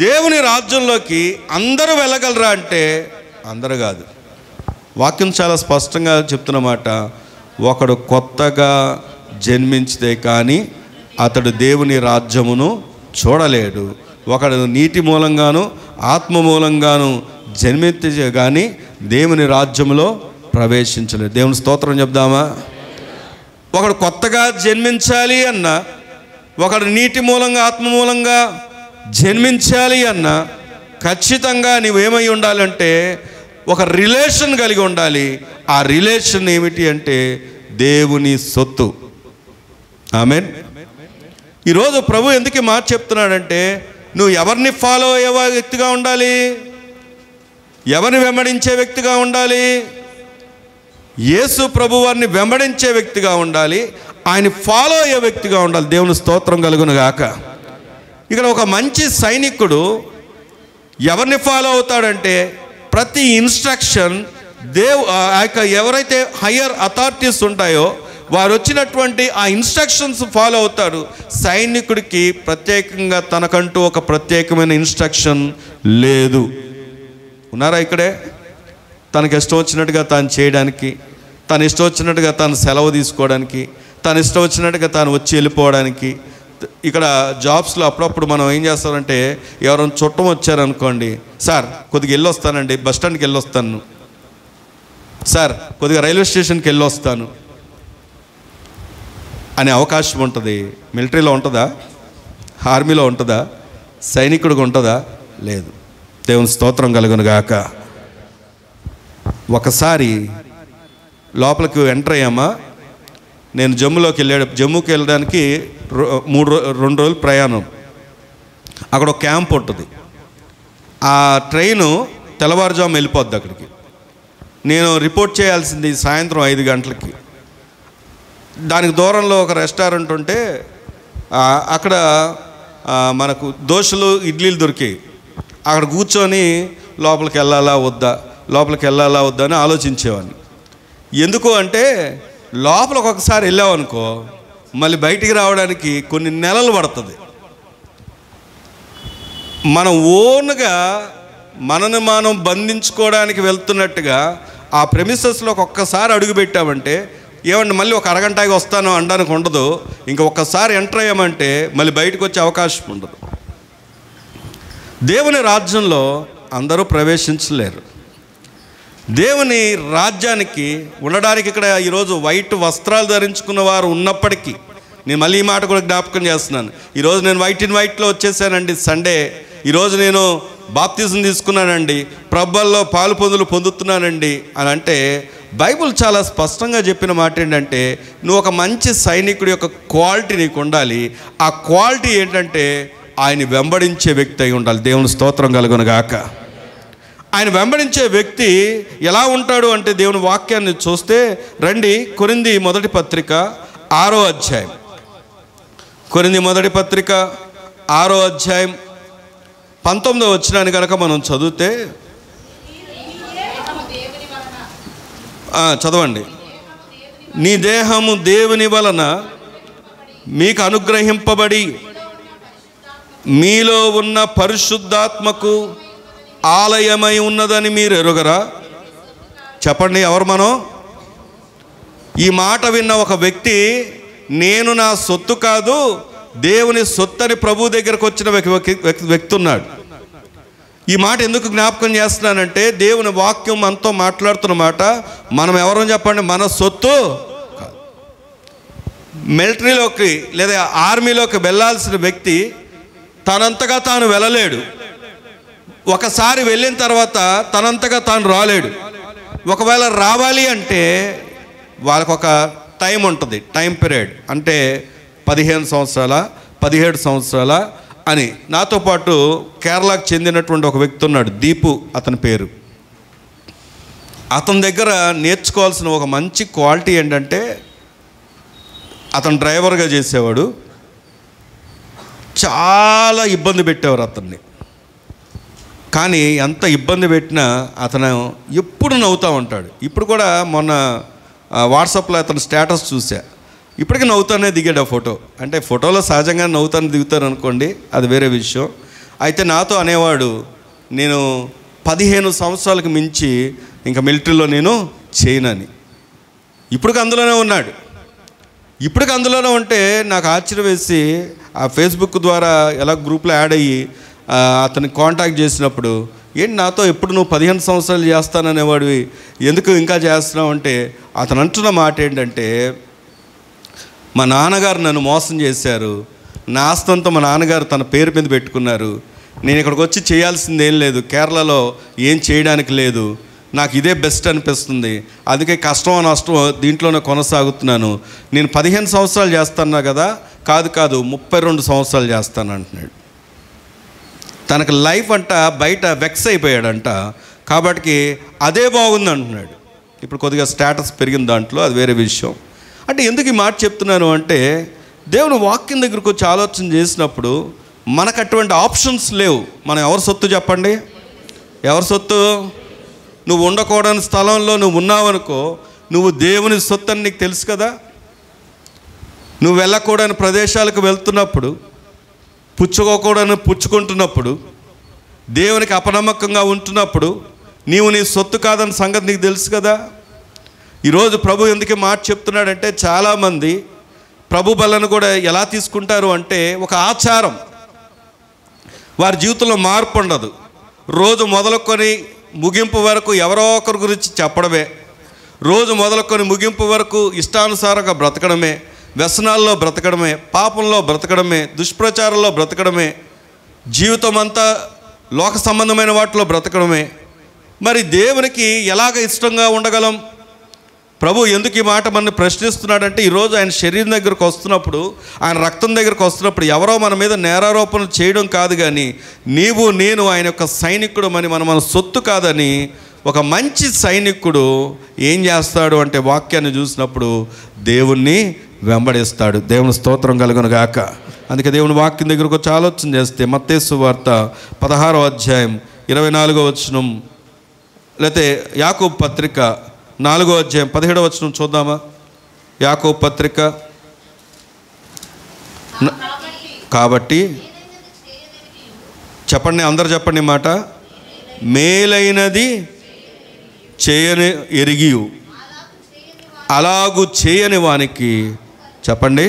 దేవుని రాజ్యంలోకి అందరూ వెళ్ళగలరా అంటే అందరూ కాదు. వాక్యం చాలా స్పష్టంగా చెప్తున్నమాట, ఒకడు కొత్తగా జన్మించితే కానీ అతడు దేవుని రాజ్యమును చూడలేడు. ఒకడు నీటి మూలంగాను ఆత్మ మూలంగాను జన్మించే కానీ దేవుని రాజ్యంలో ప్రవేశించలేడు. దేవుని స్తోత్రం చెప్దామా? ఒకడు కొత్తగా జన్మించాలి అన్న, ఒకడు నీటి మూలంగా ఆత్మ మూలంగా జన్మించాలి అన్న, ఖచ్చితంగా నీవేమై ఉండాలంటే ఒక రిలేషన్ కలిగి ఉండాలి. ఆ రిలేషన్ ఏమిటి అంటే దేవుని సొత్తు. ఆమేన్. ఈరోజు ప్రభు ఎందుకు మాట చెప్తున్నాడంటే, నువ్వు ఎవరిని ఫాలో అయ్యే వ్యక్తిగా ఉండాలి? ఎవరిని వెంబడించే వ్యక్తిగా ఉండాలి? యేసు ప్రభు వారిని వెంబడించే వ్యక్తిగా ఉండాలి. ఆయన ఫాలో అయ్యే వ్యక్తిగా ఉండాలి. దేవుని స్తోత్రం కలుగును గాక. ఇక్కడ ఒక మంచి సైనికుడు ఎవరిని ఫాలో అవుతాడంటే ప్రతి ఇన్స్ట్రక్షన్ ఎవరైతే హయ్యర్ అథారిటీస్ ఉంటాయో వారు వచ్చినటువంటి ఆ ఇన్స్ట్రక్షన్స్ ఫాలో అవుతాడు. సైనికుడికి ప్రత్యేకంగా తనకంటూ ఒక ప్రత్యేకమైన ఇన్స్ట్రక్షన్ లేదు. ఉన్నారా ఇక్కడే? తనకి ఇష్టం వచ్చినట్టుగా తాను చేయడానికి, తను ఇష్టం వచ్చినట్టుగా తాను సెలవు తీసుకోవడానికి, తను ఇష్టం వచ్చినట్టుగా తాను వచ్చి వెళ్ళిపోవడానికి. ఇక్కడ జాబ్స్లో అప్పుడప్పుడు మనం ఏం చేస్తామంటే ఎవరైనా చుట్టం వచ్చారనుకోండి, సార్ కొద్దిగా వెళ్ళొస్తానండి, బస్ స్టాండ్కి వెళ్ళొస్తాను, సార్ కొద్దిగా రైల్వే స్టేషన్కి వెళ్ళొస్తాను అనే అవకాశం ఉంటుంది. మిలిటరీలో ఉంటుందా? ఆర్మీలో ఉంటుందా? సైనికుడికి ఉంటుందా? లేదు. దేవుని స్తోత్రం కలుగును గాక. ఒకసారి లోపలికి ఎంటర్ అయ్యామా, నేను జమ్మూకి వెళ్ళడానికి 2 రోజులు ప్రయాణం. అక్కడ ఒక క్యాంప్ ఉంటుంది. ఆ ట్రైను తెల్లవారుజాము వెళ్ళిపోద్ది అక్కడికి. నేను రిపోర్ట్ చేయాల్సింది సాయంత్రం 5 గంటలకి. దానికి దూరంలో ఒక రెస్టారెంట్ ఉంటే అక్కడ మనకు దోశలు ఇడ్లీలు దొరికాయి. అక్కడ కూర్చొని లోపలికి వెళ్ళాలా వద్దా అని ఆలోచించేవాడిని. ఎందుకు అంటే లోపలికి ఒకసారి వెళ్ళామనుకో మళ్ళీ బయటికి రావడానికి కొన్ని నెలలు పడుతుంది. మనం ఓన్గా మనను మనం బంధించుకోవడానికి వెళ్తున్నట్టుగా ఆ ప్రెమిసెస్లోకి ఒక్కసారి అడుగు పెట్టామంటే ఏమంటే మళ్ళీ ఒక అరగంటకి వస్తాను అనడానికి ఉండదు. ఇంకా ఒక్కసారి ఎంటర్ అయ్యామంటే మళ్ళీ బయటకు వచ్చే అవకాశం ఉండదు. దేవుని రాజ్యంలో అందరూ ప్రవేశించలేరు. దేవుని రాజ్యానికి ఉండడానికి ఇక్కడ ఈరోజు వైట్ వస్త్రాలు ధరించుకున్న వారు ఉన్నప్పటికీ, నేను మళ్ళీ ఈ మాట కూడా జ్ఞాపకం చేస్తున్నాను, ఈరోజు నేను వైట్లో వచ్చేసానండి, సండే ఈరోజు నేను బాప్తిజం తీసుకున్నానండి, ప్రభువులో పాలు పొందుతున్నానండి అని అంటే బైబిల్ చాలా స్పష్టంగా చెప్పిన మాట ఏంటంటే నువ్వు ఒక మంచి సైనికుడి యొక్క క్వాలిటీ నీకు ఉండాలి. ఆ క్వాలిటీ ఏంటంటే ఆయన వెంబడించే వ్యక్తి అయి ఉండాలి. దేవుని స్తోత్రం కలుగును గాక. ఆయన వెంబడించే వ్యక్తి ఎలా ఉంటాడు అంటే దేవుని వాక్యాన్ని చూస్తే రండి, కొరింథీ మొదటి పత్రిక 6వ అధ్యాయం. కొరింథీ మొదటి పత్రిక 6వ అధ్యాయం 19వ వచనాన్ని కనుక మనం చదివితే, చదవండి. నీ దేహము దేవుని వలన మీకు అనుగ్రహింపబడి మీలో ఉన్న పరిశుద్ధాత్మకు ఆలయమై ఉన్నదని మీరు ఎరుగరా? చెప్పండి, ఎవరు మనం? ఈ మాట విన్న ఒక వ్యక్తి నేను నా సొత్తు కాదు దేవుని సొత్తు అని ప్రభు దగ్గరకు వచ్చిన వ్యక్తి ఉన్నాడు. ఈ మాట ఎందుకు జ్ఞాపకం చేస్తున్నానంటే దేవుని వాక్యం మనతో మాట్లాడుతున్న మాట. మనం ఎవరో చెప్పండి, మన సొత్తు కాదు. మిలిటరీలోకి లేదా ఆర్మీలోకి వెళ్ళాల్సిన వ్యక్తి తనంతగా తాను వెళ్ళలేడు. ఒకసారి వెళ్ళిన తర్వాత తనంతగా తాను రాలేడు. ఒకవేళ రావాలి అంటే వాళ్ళకు ఒక టైం ఉంటుంది, టైం పీరియడ్. అంటే 15 సంవత్సరాల 17 సంవత్సరాల అని. నాతో పాటు కేరళకు చెందినటువంటి ఒక వ్యక్తి ఉన్నాడు, దీపు అతని పేరు. అతని దగ్గర నేర్చుకోవాల్సిన ఒక మంచి క్వాలిటీ ఏంటంటే అతను డ్రైవర్గా చేసేవాడు. చాలా ఇబ్బంది పెట్టేవారు అతన్ని. కానీ ఎంత ఇబ్బంది పెట్టినా అతను ఎప్పుడు నవ్వుతూ ఉంటాడు. ఇప్పుడు కూడా మొన్న వాట్సాప్లో అతను స్టేటస్ చూసా, ఇప్పటికీ నవ్వుతానే దిగాడు ఆ ఫోటో. అంటే ఫోటోలో సహజంగా నవ్వుతాను దిగుతారు అనుకోండి, అది వేరే విషయం. అయితే నాతో అనేవాడు, నేను 15 సంవత్సరాలకు మించి ఇంకా మిలిటరీలో నేను చేయనని. ఇప్పటికి అందులోనే ఉన్నాడు. ఇప్పటికి అందులోనే ఉంటే నాకు ఆశ్చర్యం వేసి ఆ ఫేస్బుక్ ద్వారా ఎలా గ్రూప్లో యాడ్ అయ్యి అతన్ని కాంటాక్ట్ చేసినప్పుడు, ఏంటి నాతో ఎప్పుడు నువ్వు 15 సంవత్సరాలు చేస్తాననేవాడివి, ఎందుకు ఇంకా చేస్తున్నావు అంటే అతను అంటున్న మాట ఏంటంటే, మా నాన్నగారు నన్ను మోసం చేశారు, నా ఆస్తంతో మా నాన్నగారు తన పేరు మీద పెట్టుకున్నారు, నేను ఇక్కడికి వచ్చి చేయాల్సింది ఏం లేదు, కేరళలో ఏం చేయడానికి లేదు, నాకు ఇదే బెస్ట్ అనిపిస్తుంది, అందుకే కష్టమో నష్టమో దీంట్లోనే కొనసాగుతున్నాను, నేను 15 సంవత్సరాలు చేస్తున్నా కదా, కాదు 32 సంవత్సరాలు చేస్తాను అంటున్నాడు. తనకు లైఫ్ అంట బయట వెక్స్ అయిపోయాడంట. కాబట్టి అదే బాగుంది అంటున్నాడు. ఇప్పుడు కొద్దిగా స్టేటస్ పెరిగిన దాంట్లో అది వేరే విషయం. అంటే ఎందుకు ఈ మాట చెప్తున్నాను అంటే, దేవుని వాక్యం దగ్గరకు వచ్చి ఆలోచన చేసినప్పుడు మనకు అటువంటి ఆప్షన్స్ లేవు. మనం ఎవరి సొత్తు చెప్పండి? ఎవరి సొత్తు? నువ్వు ఉండకూడని స్థలంలో నువ్వు ఉన్నావనుకో, నువ్వు దేవుని సొత్తు అని నీకు తెలుసు కదా. నువ్వు వెళ్ళకూడని ప్రదేశాలకు వెళ్తున్నప్పుడు, పుచ్చుకోకూడని పుచ్చుకుంటున్నప్పుడు, దేవునికి అపనమ్మకంగా ఉంటున్నప్పుడు నీవు నీ సొత్తు కాదన్న సంగతి నీకు తెలుసు కదా. ఈరోజు ప్రభు ఎందుకు మాట చెప్తున్నాడంటే, చాలామంది ప్రభు బలను కూడా ఎలా తీసుకుంటారు అంటే ఒక ఆచారం. వారి జీవితంలో మార్పు ఉండదు. రోజు మొదలుకొని ముగింపు వరకు ఎవరో ఒకరి గురించి చెప్పడమే, రోజు మొదలుకొని ముగింపు వరకు ఇష్టానుసారంగా బ్రతకడమే, వ్యసనాల్లో బ్రతకడమే, పాపంలో బ్రతకడమే, దుష్ప్రచారంలో బ్రతకడమే, జీవితం అంతా లోక సంబంధమైన వాటిలో బ్రతకడమే. మరి దేవునికి ఎలాగ ఇష్టంగా ఉండగలం? ప్రభు ఎందుకు ఈ మాట మనల్ని ప్రశ్నిస్తున్నాడంటే, ఈరోజు ఆయన శరీరం దగ్గరకు వస్తున్నప్పుడు, ఆయన రక్తం దగ్గరకు వస్తున్నప్పుడు ఎవరో మన మీద నేరారోపణలు చేయడం కాదు, కానీ నీవు నేను ఆయన యొక్క సైనికుడు అని, మన సొత్తు కాదని ఒక మంచి సైనికుడు ఏం చేస్తాడు అంటే, వాక్యాన్ని చూసినప్పుడు దేవుణ్ణి వెంబడిస్తాడు. దేవుని స్తోత్రం కలుగును గాక. అందుకే దేవుని వాక్యం దగ్గరకు వచ్చి ఆలోచన చేస్తే, మత్తయి సువార్త 16వ అధ్యాయం 24వ వచనం, లేకపోతే యాకోబు పత్రిక 4వ అధ్యాయం 17వ వచనం చూద్దామా? యాకోబు పత్రిక. కాబట్టి చెప్పండి, అందరు చెప్పండి మాట. మేలైనది చేయని ఎరిగి అలాగూ చేయని వానికి చెప్పండి.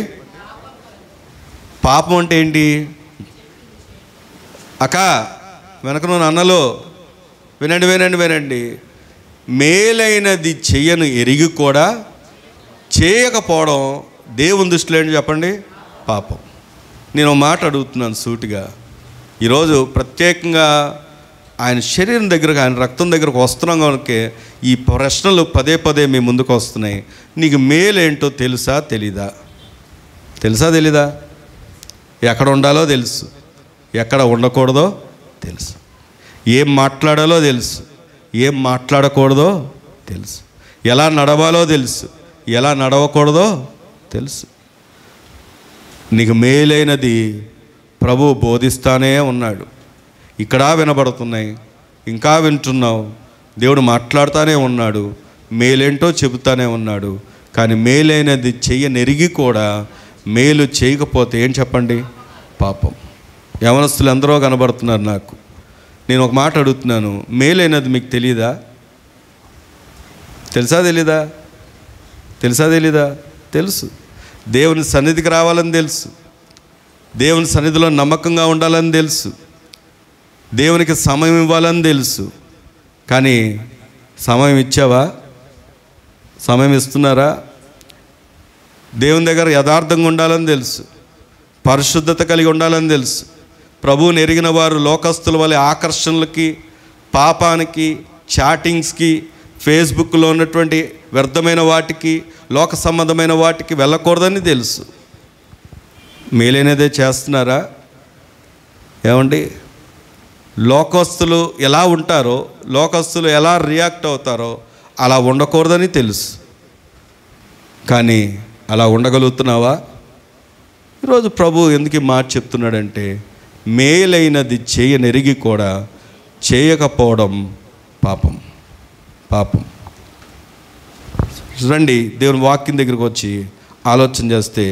పాపం అంటే ఏంటి? అక్క వెనకను అన్నలో వినండి. మేలైనది చెయ్యను ఎరిగి కూడా చేయకపోవడం దేవుని దృష్టిలో ఏంటి చెప్పండి? పాపం. నేను మాట అడుగుతున్నాను సూటిగా. ఈరోజు ప్రత్యేకంగా ఆయన శరీరం దగ్గరకు, ఆయన రక్తం దగ్గరకు వస్తున్నాం కనుక ఈ ప్రశ్నలు పదే పదే మీ ముందుకు వస్తున్నాయి. నీకు మేలేంటో తెలుసా తెలీదా? ఎక్కడ ఉండాలో తెలుసు, ఎక్కడ ఉండకూడదో తెలుసు, ఏం మాట్లాడాలో తెలుసు, ఏం మాట్లాడకూడదో తెలుసు, ఎలా నడవాలో తెలుసు, ఎలా నడవకూడదో తెలుసు. నీకు మేలైనది ప్రభు బోధిస్తానే ఉన్నాడు. ఇక్కడ వినబడుతున్నాయి, ఇంకా వింటున్నావు. దేవుడు మాట్లాడుతూనే ఉన్నాడు, మేలేంటో చెబుతానే ఉన్నాడు. కానీ మేలైనది చెయ్యనెరిగి కూడా మేలు చేయకపోతే ఏం చెప్పండి? పాపం. యవనస్తులు ఎందరో కనబడుతున్నారు నాకు. నేను ఒక మాట అడుగుతున్నాను, మేలైనది మీకు తెలీదా? తెలీదా? తెలుసు. దేవుని సన్నిధికి రావాలని తెలుసు, దేవుని సన్నిధిలో నమ్మకంగా ఉండాలని తెలుసు, దేవునికి సమయం ఇవ్వాలని తెలుసు. కానీ సమయం ఇచ్చావా? సమయం ఇస్తున్నారా? దేవుని దగ్గర యథార్థంగా ఉండాలని తెలుసు, పరిశుద్ధత కలిగి ఉండాలని తెలుసు. ప్రభువుని ఎరిగిన వారు లోకస్తుల వలె ఆకర్షణలకి, పాపానికి, చాటింగ్స్కి, ఫేస్బుక్లో ఉన్నటువంటి వ్యర్థమైన వాటికి, లోక సంబంధమైన వాటికి వెళ్ళకూడదని తెలుసు. మేలైనదే చేస్తున్నారా? ఏమండి, లోకస్తులు ఎలా ఉంటారో, లోకస్తులు ఎలా రియాక్ట్ అవుతారో అలా ఉండకూడదని తెలుసు. కానీ అలా ఉండగలుగుతున్నావా? ఈరోజు ప్రభు ఎందుకు మాట చెప్తున్నాడంటే, మేలైనది చేయనెరిగి కూడా చేయకపోవడం పాపం. రండి దేవుని వాక్యం దగ్గరికి వచ్చి ఆలోచన చేస్తే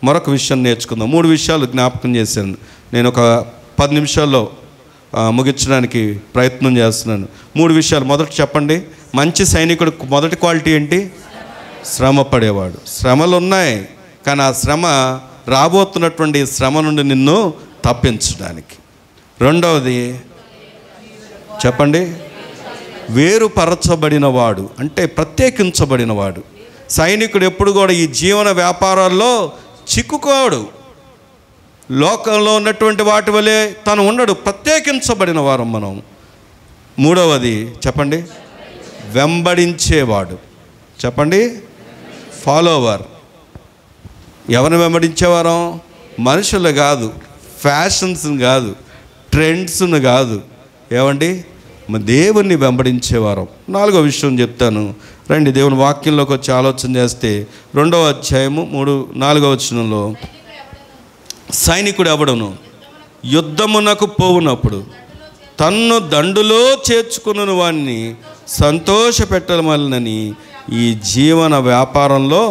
మరొక విషయం నేర్చుకుందాం. 3 విషయాలు జ్ఞాపకం చేశాను. నేను ఒక 10 నిమిషాల్లో ముగించడానికి ప్రయత్నం చేస్తున్నాను. 3 విషయాలు. మొదట చెప్పండి, మంచి సైనికుడు మొదటి క్వాలిటీ ఏంటి? శ్రమ పడేవాడు. శ్రమలు ఉన్నాయి, కానీ ఆ శ్రమ రాబోతున్నటువంటి శ్రమ నుండి నిన్ను తప్పించడానికి. రెండవది చెప్పండి, వేరుపరచబడినవాడు అంటే ప్రత్యేకించబడినవాడు. సైనికుడు ఎప్పుడు కూడా ఈ జీవన వ్యాపారాల్లో చిక్కుకోడు, లోకంలో ఉన్నటువంటి వాటి వలె తను ఉండడు. ప్రత్యేకించబడిన వారు మనం. మూడవది చెప్పండి, వెంబడించేవాడు. చెప్పండి, ఫాలోవర్. ఎవరిని వెంబడించేవారం? మనుషులు కాదు, ఫ్యాషన్స్ని కాదు, ట్రెండ్స్ను కాదు, ఏమండి దేవుణ్ణి వెంబడించేవారం. 4వ విషయం చెప్తాను రండి. దేవుని వాక్యంలోకి వచ్చి ఆలోచన చేస్తే 2వ అధ్యాయము 4వ వచనంలో, సైనికుడు ఎవడను యుద్ధమునకు పోవునప్పుడు తన్ను దండులో చేర్చుకున్న వాడిని సంతోష పెట్టమని ఈ జీవన వ్యాపారంలో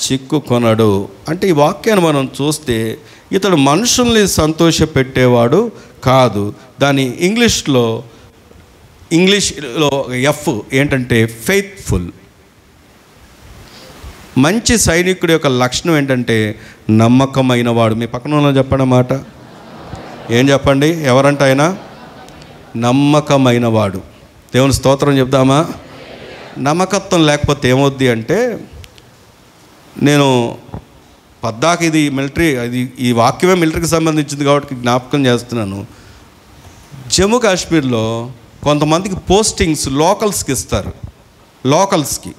చిక్కుకొనడు. అంటే ఈ వాక్యాన్ని మనం చూస్తే ఇతడు మనుషుల్ని సంతోష పెట్టేవాడు కాదు. దాని ఇంగ్లీష్లో ఎఫ్ ఏంటంటే ఫెయిత్ఫుల్. మంచి సైనికుడి యొక్క లక్షణం ఏంటంటే నమ్మకమైన వాడు. మీ పక్కన చెప్పండి మాట, ఏం చెప్పండి, ఎవరంటే ఆయన నమ్మకమైన వాడు. దేవుని స్తోత్రం చెప్దామా? నమ్మకత్వం లేకపోతే ఏమవుద్ది అంటే, నేను పద్దాక ఇది మిలిటరీ, ఈ వాక్యమే మిలిటరీకి సంబంధించింది కాబట్టి జ్ఞాపకం చేస్తున్నాను. జమ్మూ కాశ్మీర్లో కొంతమందికి పోస్టింగ్స్ లోకల్స్కి ఇస్తారు. లోకల్స్కి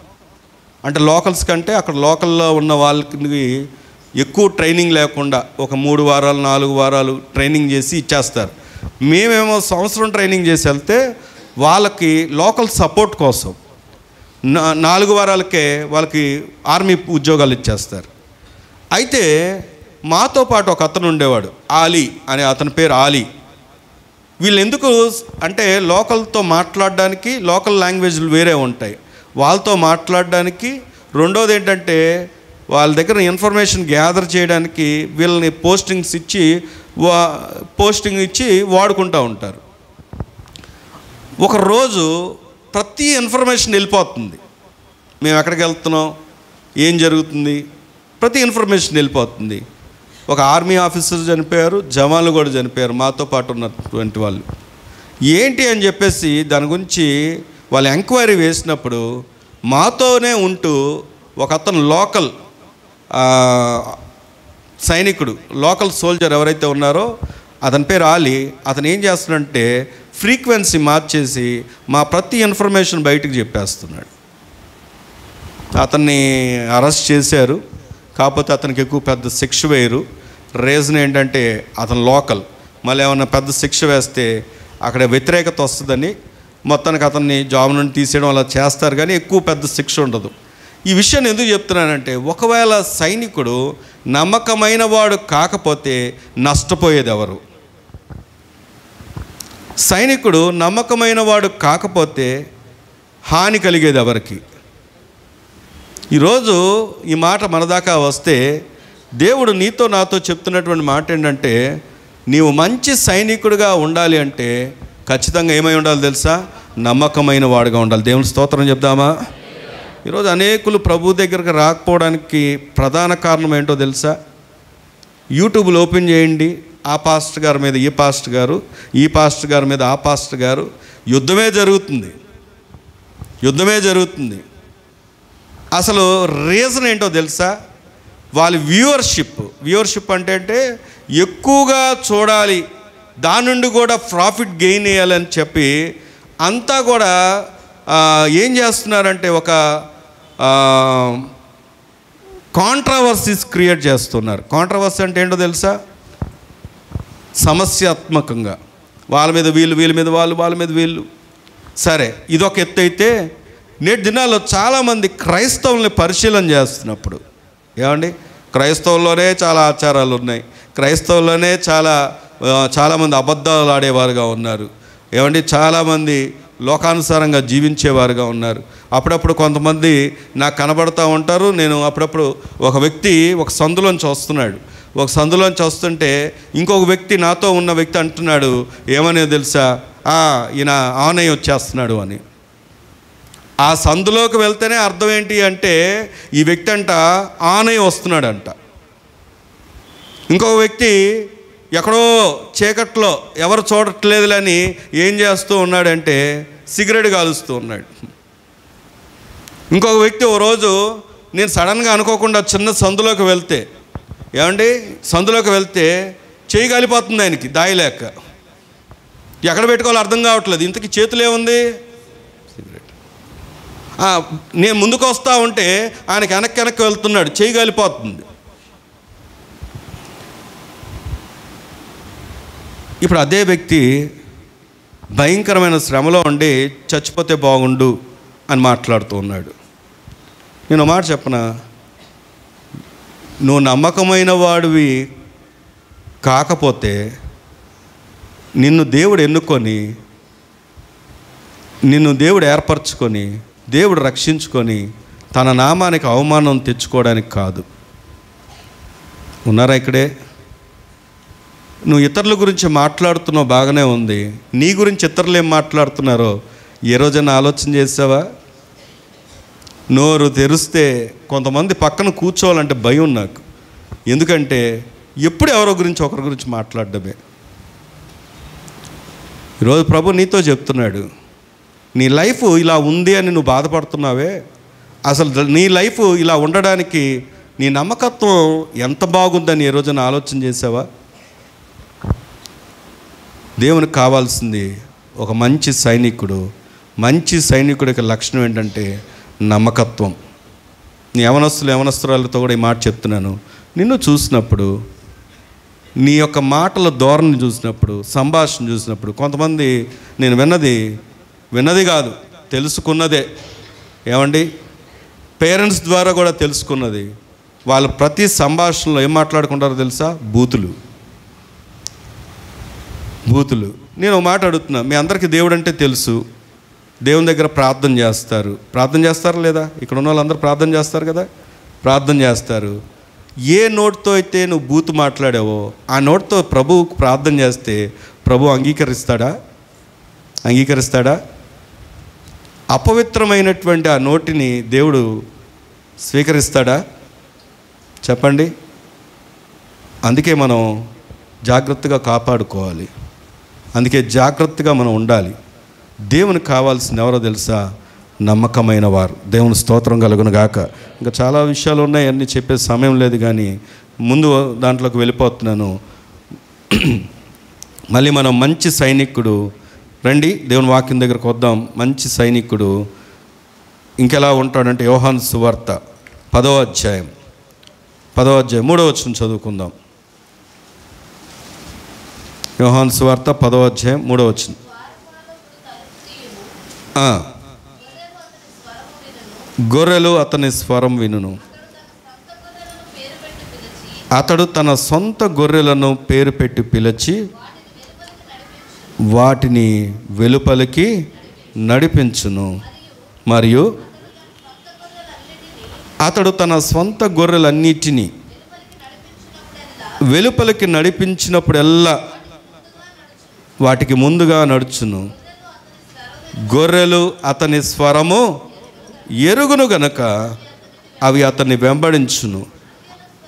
అంటే లోకల్స్ కంటే అక్కడ లోకల్లో ఉన్న వాళ్ళకి ఎక్కువ ట్రైనింగ్ లేకుండా ఒక 3 వారాలు 4 వారాలు ట్రైనింగ్ చేసి ఇచ్చేస్తారు. మేమేమో సంవత్సరం ట్రైనింగ్ చేసి వెళ్తే వాళ్ళకి లోకల్ సపోర్ట్ కోసం 4 వారాలకే వాళ్ళకి ఆర్మీ ఉద్యోగాలు ఇచ్చేస్తారు. అయితే మాతో పాటు ఒక అతను ఉండేవాడు, ఆలీ అనే అతని పేరు ఆలీ. వీళ్ళు ఎందుకు అంటే లోకల్తో మాట్లాడడానికి, లోకల్ లాంగ్వేజ్లు వేరే ఉంటాయి, వాళ్ళతో మాట్లాడడానికి. రెండోది ఏంటంటే వాళ్ళ దగ్గర ఇన్ఫర్మేషన్ గ్యాదర్ చేయడానికి వీళ్ళని పోస్టింగ్ ఇచ్చి వాడుకుంటూ ఉంటారు. ఒకరోజు ప్రతి ఇన్ఫర్మేషన్ వెళ్ళిపోతుంది. మేము ఎక్కడికి వెళ్తున్నాం, ఏం జరుగుతుంది, ప్రతి ఇన్ఫర్మేషన్ వెళ్ళిపోతుంది. ఒక ఆర్మీ ఆఫీసర్ చనిపోయారు, జవాన్లు కూడా చనిపోయారు మాతో పాటు ఉన్నటువంటి వాళ్ళు. ఏంటి అని చెప్పేసి దాని గురించి వాళ్ళు ఎంక్వైరీ వేసినప్పుడు మాతోనే ఉంటూ ఒక అతను లోకల్ సైనికుడు, లోకల్ సోల్జర్ ఎవరైతే ఉన్నారో అతని పేరు ఆలీ. అతను ఏం చేస్తున్నాడంటే ఫ్రీక్వెన్సీ మార్చేసి మా ప్రతి ఇన్ఫర్మేషన్ బయటకు చెప్పేస్తున్నాడు. అతన్ని అరెస్ట్ చేశారు. కాకపోతే అతనికి ఎక్కువ పెద్ద శిక్ష వేయరు. రీజన్ ఏంటంటే అతను లోకల్, మళ్ళీ ఏమన్నా పెద్ద శిక్ష వేస్తే అక్కడ వ్యతిరేకత వస్తుందని మొత్తానికి అతన్ని జాబ్ నుండి తీసేయడం అలా చేస్తారు, కానీ ఎక్కువ పెద్ద శిక్ష ఉండదు. ఈ విషయాన్ని ఎందుకు చెప్తున్నానంటే, ఒకవేళ సైనికుడు నమ్మకమైన వాడు కాకపోతే నష్టపోయేది ఎవరు? సైనికుడు నమ్మకమైన వాడు కాకపోతే హాని కలిగేది ఎవరికి? ఈరోజు ఈ మాట మన దాకా వస్తే దేవుడు నీతో నాతో చెప్తున్నటువంటి మాట ఏంటంటే, నీవు మంచి సైనికుడిగా ఉండాలి అంటే ఖచ్చితంగా ఏమై ఉండాలి తెలుసా? నమ్మకమైన వాడుగా ఉండాలి. దేవుని స్తోత్రం చెప్దామా? ఈరోజు అనేకులు ప్రభు దగ్గరకు రాకపోవడానికి ప్రధాన కారణం ఏంటో తెలుసా? యూట్యూబ్లో ఓపెన్ చేయండి, ఆ పాస్టర్ గారి మీద ఈ పాస్టర్ గారు, ఈ పాస్టర్ గారి మీద ఆ పాస్టర్ గారు, యుద్ధమే జరుగుతుంది. అసలు రీజన్ ఏంటో తెలుసా? వాళ్ళ వ్యూవర్షిప్ అంటే ఎక్కువగా చూడాలి, దాని నుండి కూడా ప్రాఫిట్ గెయిన్ చేయాలని చెప్పి అంతా కూడా ఏం చేస్తున్నారంటే ఒక కాంట్రవర్సీస్ క్రియేట్ చేస్తున్నారు. కాంట్రవర్సీ అంటే ఏంటో తెలుసా? సమస్యాత్మకంగా వాళ్ళ మీద వీళ్ళు, వీళ్ళ మీద వాళ్ళు, వాళ్ళ మీద వీళ్ళు. సరే, ఇదొక ఎత్తు అయితే నేటి దినాల్లో చాలామంది క్రైస్తవుల్ని పరిశీలన చేస్తున్నప్పుడు, ఏమండి, క్రైస్తవుల్లోనే చాలా ఆచారాలు ఉన్నాయి, క్రైస్తవుల్లోనే చాలామంది అబద్ధాలు ఆడేవారుగా ఉన్నారు, ఏమండి, చాలామంది లోకానుసారంగా జీవించేవారుగా ఉన్నారు. అప్పుడప్పుడు కొంతమంది నాకు కనబడుతూ ఉంటారు. నేను అప్పుడప్పుడు ఒక వ్యక్తి ఒక సందులోంచి వస్తుంటే ఇంకొక వ్యక్తి, నాతో ఉన్న వ్యక్తి అంటున్నాడు, ఏమనే తెలుసా, ఈయన ఆనయ్య వచ్చేస్తున్నాడు అని. ఆ సందులోకి వెళ్తేనే అర్థం ఏంటి అంటే ఈ వ్యక్తి అంట ఆనయ్య వస్తున్నాడంట. ఇంకొక వ్యక్తి ఎక్కడో చీకట్లో ఎవరు చూడట్లేదులని ఏం చేస్తూ ఉన్నాడంటే సిగరెట్ కాలుస్తూ ఉన్నాడు. ఇంకొక వ్యక్తి ఓ రోజు నేను సడన్గా అనుకోకుండా చిన్న సందులోకి వెళ్తే, ఏమండి, సందులోకి వెళ్తే చేయి కాలిపోతుంది ఆయనకి దాయలేక, ఎక్కడ పెట్టుకోవాలో అర్థం కావట్లేదు. ఇంతకీ చేతులు ఏముంది? సిగరెట్. నేను ముందుకు వస్తూ ఉంటే ఆయనకి వెనక్కి వెళ్తున్నాడు, చేయి కాలిపోతుంది. ఇప్పుడు అదే వ్యక్తి భయంకరమైన శ్రమలో ఉండి చచ్చిపోతే బాగుండు అని మాట్లాడుతూ ఉన్నాడు. నేను మాట చెప్పనా, నువ్వు నమ్మకమైన వాడివి కాకపోతే నిన్ను దేవుడు ఎన్నుకొని, నిన్ను దేవుడు ఏర్పరచుకొని, దేవుడు రక్షించుకొని తన నామానికి అవమానం తెచ్చుకోవడానికి కాదు. ఉన్నారా ఇక్కడే? నువ్వు ఇతరుల గురించి మాట్లాడుతున్నావు, బాగానే ఉంది. నీ గురించి ఇతరులు ఏం మాట్లాడుతున్నారో ఏ రోజైనా ఆలోచన చేసావా? నోరు తెరిస్తే కొంతమంది పక్కన కూర్చోవాలంటే భయం నాకు. ఎందుకంటే ఎప్పుడు ఎవరో గురించి ఒకరి గురించి మాట్లాడడమే. ఈరోజు ప్రభు నీతో చెప్తున్నాడు, నీ లైఫ్ ఇలా ఉంది అని నువ్వు బాధపడుతున్నావే, అసలు నీ లైఫ్ ఇలా ఉండడానికి నీ నమ్మకత్వం ఎంత బాగుందని ఏ రోజున ఆలోచన చేసావా? దేవునికి కావాల్సింది ఒక మంచి సైనికుడు. మంచి సైనికుడికి లక్షణం ఏంటంటే నమ్మకత్వం. నీ యవనస్తురాలతో కూడా ఈ మాట చెప్తున్నాను. నిన్ను చూసినప్పుడు, నీ యొక్క మాటల ధోరణి చూసినప్పుడు, సంభాషణ చూసినప్పుడు, కొంతమంది నేను విన్నది కాదు తెలుసుకున్నదే. ఏమండి, పేరెంట్స్ ద్వారా కూడా తెలుసుకున్నది. వాళ్ళు ప్రతి సంభాషణలో ఏం మాట్లాడుకుంటారో తెలుసా? బూతులు. నేను ఒక మాట అడుగుతున్నా, మీ అందరికీ దేవుడు అంటే తెలుసు, దేవుని దగ్గర ప్రార్థన చేస్తారా లేదా? ఇక్కడ ఉన్న వాళ్ళందరూ ప్రార్థన చేస్తారు కదా, ప్రార్థన చేస్తారు. ఏ నోటితో అయితే నువ్వు బూతు మాట్లాడావో ఆ నోటితో ప్రభువుకు ప్రార్థన చేస్తే ప్రభు అంగీకరిస్తాడా? అపవిత్రమైనటువంటి ఆ నోటిని దేవుడు స్వీకరిస్తాడా? చెప్పండి. అందుకే మనం జాగ్రత్తగా కాపాడుకోవాలి. అందుకే జాగ్రత్తగా మనం ఉండాలి. దేవునికి కావాల్సింది ఎవరో తెలుసా? నమ్మకమైన వారు. దేవుని స్తోత్రం కలుగును గాక. ఇంకా చాలా విషయాలు ఉన్నాయి, అన్నీ చెప్పే సమయం లేదు, కానీ ముందు దాంట్లోకి వెళ్ళిపోతున్నాను. మళ్ళీ మనం మంచి సైనికుడు, రండి దేవుని వాక్యం దగ్గరకు వద్దాం. మంచి సైనికుడు ఇంకెలా ఉంటాడంటే యోహాను సువార్త 10వ అధ్యాయం 3వ వచనం చదువుకుందాం. యోహాను సువార్త 10వ అధ్యాయం 3వ వచనం. గొర్రెలు అతని స్వరం వినును. అతడు తన సొంత గొర్రెలను పేరు పెట్టి పిలిచి వాటిని వెలుపలికి నడిపించును. మరియు అతడు తన సొంత గొర్రెలన్నిటినీ వెలుపలికి నడిపించినప్పుడల్లా వాటికి ముందుగా నడుచును. గొర్రెలు అతని స్వరము ఎరుగును గనక అవి అతన్ని వెంబడించును.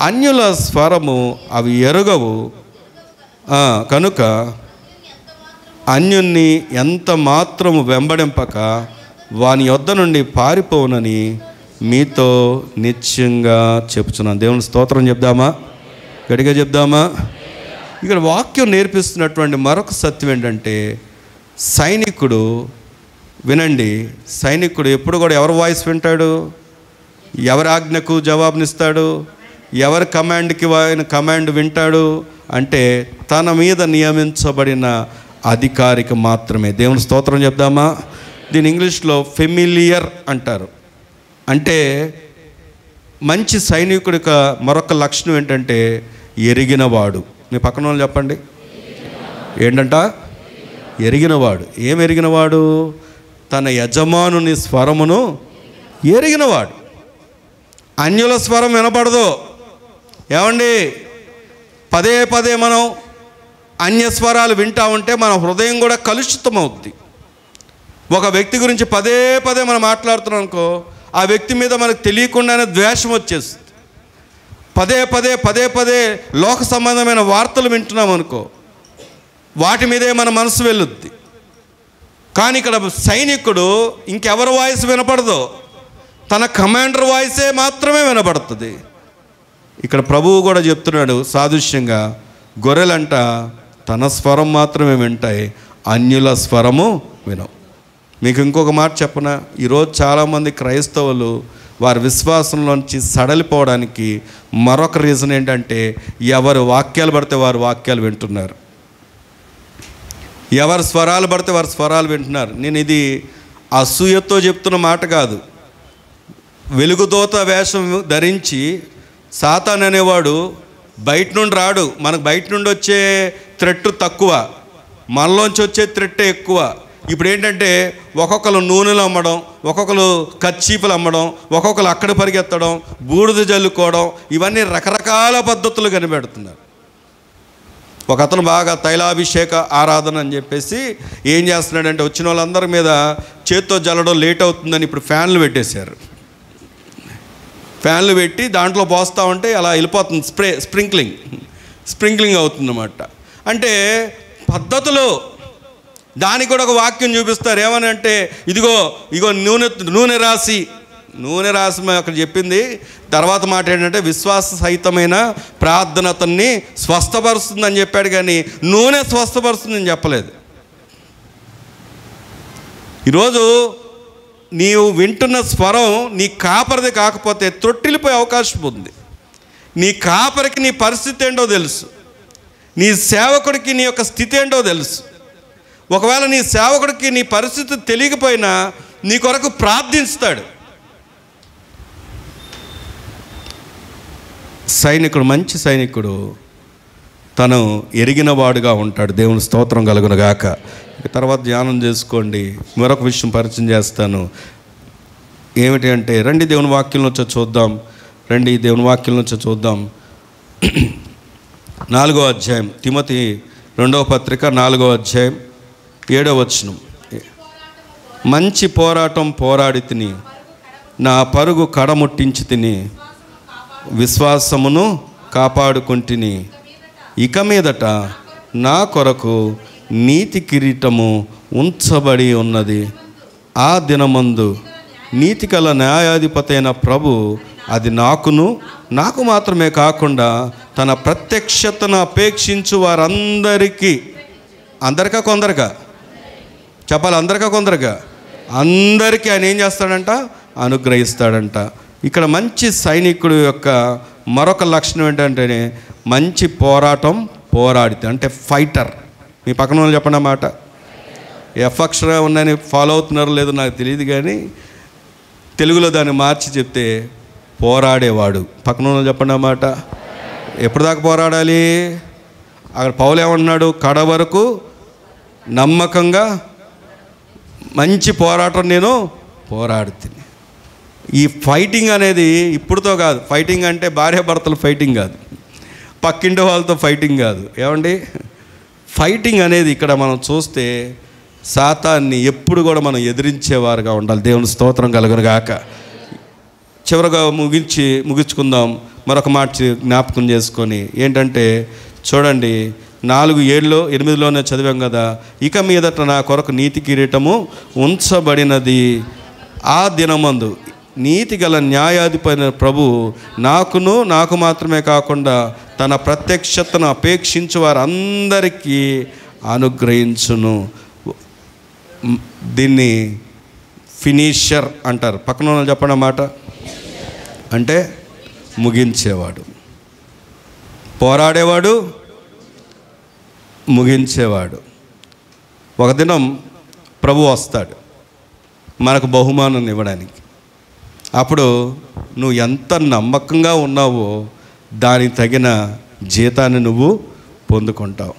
అన్యుల స్వరము అవి ఎరుగవు కనుక అన్యుణ్ణి ఎంత మాత్రము వెంబడింపక వాని యొద్ద నుండి పారిపోవునని మీతో నిశ్చయంగా చెప్పుచున్నాను. దేవుని స్తోత్రం చెప్దామా? గట్టిగా చెప్దామా? ఇక్కడ వాక్యం నేర్పిస్తున్నటువంటి మరొక సత్యం ఏంటంటే, సైనికుడు వినండి, సైనికుడు ఎప్పుడు కూడా ఎవరి వాయిస్ వింటాడు? ఎవరి ఆజ్ఞకు జవాబునిస్తాడు? ఎవరి కమాండ్కి ఆయన కమాండ్ వింటాడు అంటే తన మీద నియమించబడిన అధికారికి మాత్రమే. దేవుని స్తోత్రం చెప్దామా? దీని ఇంగ్లీష్లో ఫెమిలియర్ అంటారు. అంటే మంచి సైనికుడి మరొక లక్షణం ఏంటంటే ఎరిగినవాడు. మీ పక్కన వాళ్ళు చెప్పండి, ఏంటంట? ఎరిగినవాడు. ఏం ఎరిగినవాడు? తన యజమానుని స్వరమును ఎరిగినవాడు. అన్యుల స్వరం వినపడదు. ఏమండి, పదే పదే మనం అన్య స్వరాలు వింటా ఉంటే మన హృదయం కూడా కలుషితమవుద్ది. ఒక వ్యక్తి గురించి పదే పదే మనం మాట్లాడుతున్నాం అనుకో, ఆ వ్యక్తి మీద మనకు తెలియకుండానే ద్వేషం వచ్చేస్తుంది. పదే పదే లోక సంబంధమైన వార్తలు వింటున్నాం అనుకో, వాటి మీదే మన మనసు వెళ్ళుద్ది. కానీ ఇక్కడ సైనికుడు ఇంకెవరి వాయిస్ వినపడదు, తన కమాండర్ వాయిసే మాత్రమే వినపడుతుంది. ఇక్కడ ప్రభువు కూడా చెప్తున్నాడు సాదృశ్యంగా, గొర్రెలంట తన స్వరం మాత్రమే వింటాయి, అన్యుల స్వరము వినవు. మీకు ఇంకొక మాట చెప్పనా? ఈరోజు చాలామంది క్రైస్తవులు వారి విశ్వాసంలోంచి సడలిపోవడానికి మరొక రీజన్ ఏంటంటే, ఎవరు వాక్యాలు పడితే వారు వాక్యాలు వింటున్నారు. ఎవరి స్వరాలు పడితే వారి స్వరాలు వింటున్నారు. నేను ఇది అసూయతో చెప్తున్న మాట కాదు. వెలుగుదోత వేషం ధరించి సాతాన్ అనేవాడు బయట నుండి రాడు. మనకు బయట నుండి వచ్చే థ్రెట్ తక్కువ, మనలోంచి వచ్చే థ్రెట్టే ఎక్కువ. ఇప్పుడు ఏంటంటే ఒక్కొక్కరు నూనెలు అమ్మడం, ఒక్కొక్కరు కచ్చీపులు అమ్మడం, ఒక్కొక్కరు అక్కడ పరిగెత్తడం, బూడిద జల్లుకోవడం, ఇవన్నీ రకరకాల పద్ధతులు కనిపెడుతున్నారు. ఒక అతను బాగా తైలాభిషేక ఆరాధన అని చెప్పేసి ఏం చేస్తున్నాడంటే వచ్చిన వాళ్ళందరి మీద చేత్తో జల్లడం లేట్ అవుతుందని ఇప్పుడు ఫ్యాన్లు పెట్టేశారు. ఫ్యాన్లు పెట్టి దాంట్లో పోస్తూ ఉంటే అలా వెళ్ళిపోతుంది, స్ప్రింక్లింగ్ అవుతుందన్నమాట. అంటే పద్ధతులు. దానికి కూడా ఒక వాక్యం చూపిస్తారు. ఏమని అంటే ఇదిగో నూనె రాసి అక్కడ చెప్పింది. తర్వాత మాట ఏంటంటే విశ్వాస సహితమైన ప్రార్థన అతన్ని స్వస్థపరుస్తుందని చెప్పాడు, కానీ నూనె స్వస్థపరుస్తుందని చెప్పలేదు. ఈరోజు నీవు వింటున్న స్వరం నీ కాపరిది కాకపోతే త్రొట్టిల్లిపోయే అవకాశం ఉంది. నీ కాపరికి నీ పరిస్థితి ఏంటో తెలుసు, నీ సేవకుడికి నీ యొక్క స్థితి ఏంటో తెలుసు. ఒకవేళ నీ సేవకుడికి నీ పరిస్థితి తెలియకపోయినా నీ కొరకు ప్రార్థిస్తాడు. సైనికుడు, మంచి సైనికుడు తను ఎరిగిన వాడుగా ఉంటాడు. దేవుని స్తోత్రం కలుగునుగాక. తర్వాత ధ్యానం చేసుకోండి. మరొక విషయం పరిచయం చేస్తాను. ఏమిటి అంటే రండి దేవుని వాక్యం నుంచి చూద్దాం. దేవుని వాక్యం నుంచి చూద్దాం. 4వ అధ్యాయం, తిమోతి 2వ పత్రిక 4వ అధ్యాయం 7వ వచనం. మంచి పోరాటం పోరాడి తిని నా పరుగు కడముట్టించి తిని విశ్వాసమును కాపాడుకుంటుని, ఇక మీదట నా కొరకు నీతి కిరీటము ఉంచబడి ఉన్నది. ఆ దినమందు నీతి గల న్యాయాధిపతి అయిన ప్రభు అది నాకు మాత్రమే కాకుండా తన ప్రత్యక్షతను అపేక్షించు వారందరికీ, కొందరిగా చెప్పాలి, కొందరిగా అందరికీ ఆయన ఏం చేస్తాడంట? అనుగ్రహిస్తాడంట. ఇక్కడ మంచి సైనికుడు యొక్క మరొక లక్షణం ఏంటంటే మంచి పోరాటం పోరాడితే, అంటే ఫైటర్. మీ పక్కన వాళ్ళు చెప్పండి అన్నమాట. ఎఫ్ అక్షరం ఉన్నాయని ఫాలో అవుతున్నారో లేదో నాకు తెలియదు, కానీ తెలుగులో దాన్ని మార్చి చెప్తే పోరాడేవాడు. పక్కన వాళ్ళు చెప్పండి అన్నమాట. ఎప్పుడు దాకా పోరాడాలి? అక్కడ పౌలు ఏమంటున్నాడు? కడ వరకు నమ్మకంగా మంచి పోరాటం నేను పోరాడుతుంది. ఈ ఫైటింగ్ అనేది ఇప్పుడుతో కాదు. ఫైటింగ్ అంటే భార్యాభర్తలు ఫైటింగ్ కాదు, పక్కింటి వాళ్ళతో ఫైటింగ్ కాదు. ఏమండి, ఫైటింగ్ అనేది ఇక్కడ మనం చూస్తే సాతాన్ని ఎప్పుడు కూడా మనం ఎదిరించేవారుగా ఉండాలి. దేవుని స్తోత్రం కలుగునుగాక. చివరిగా ముగించుకుందాం. మరొక మాట జ్ఞాపకం చేసుకొని ఏంటంటే చూడండి, 4:7-8 చదివాం కదా. ఇక మీదట నా కొరకు నీతి కిరీటము ఉంచబడినది. ఆ దినమందు నీతి గల న్యాయాధిపతి ప్రభు నాకు మాత్రమే కాకుండా తన ప్రత్యక్షతను అపేక్షించు వారందరికీ అనుగ్రహించును. దీన్ని ఫినిషర్ అంటారు. పక్కన చెప్పండి మాట. అంటే ముగించేవాడు, పోరాడేవాడు, ముగించేవాడు. ఒక దినం ప్రభు వస్తాడు మనకు బహుమానం ఇవ్వడానికి. అప్పుడు నువ్వు ఎంత నమ్మకంగా ఉన్నావో దానికి తగిన జీతాన్ని నువ్వు పొందుకుంటావు.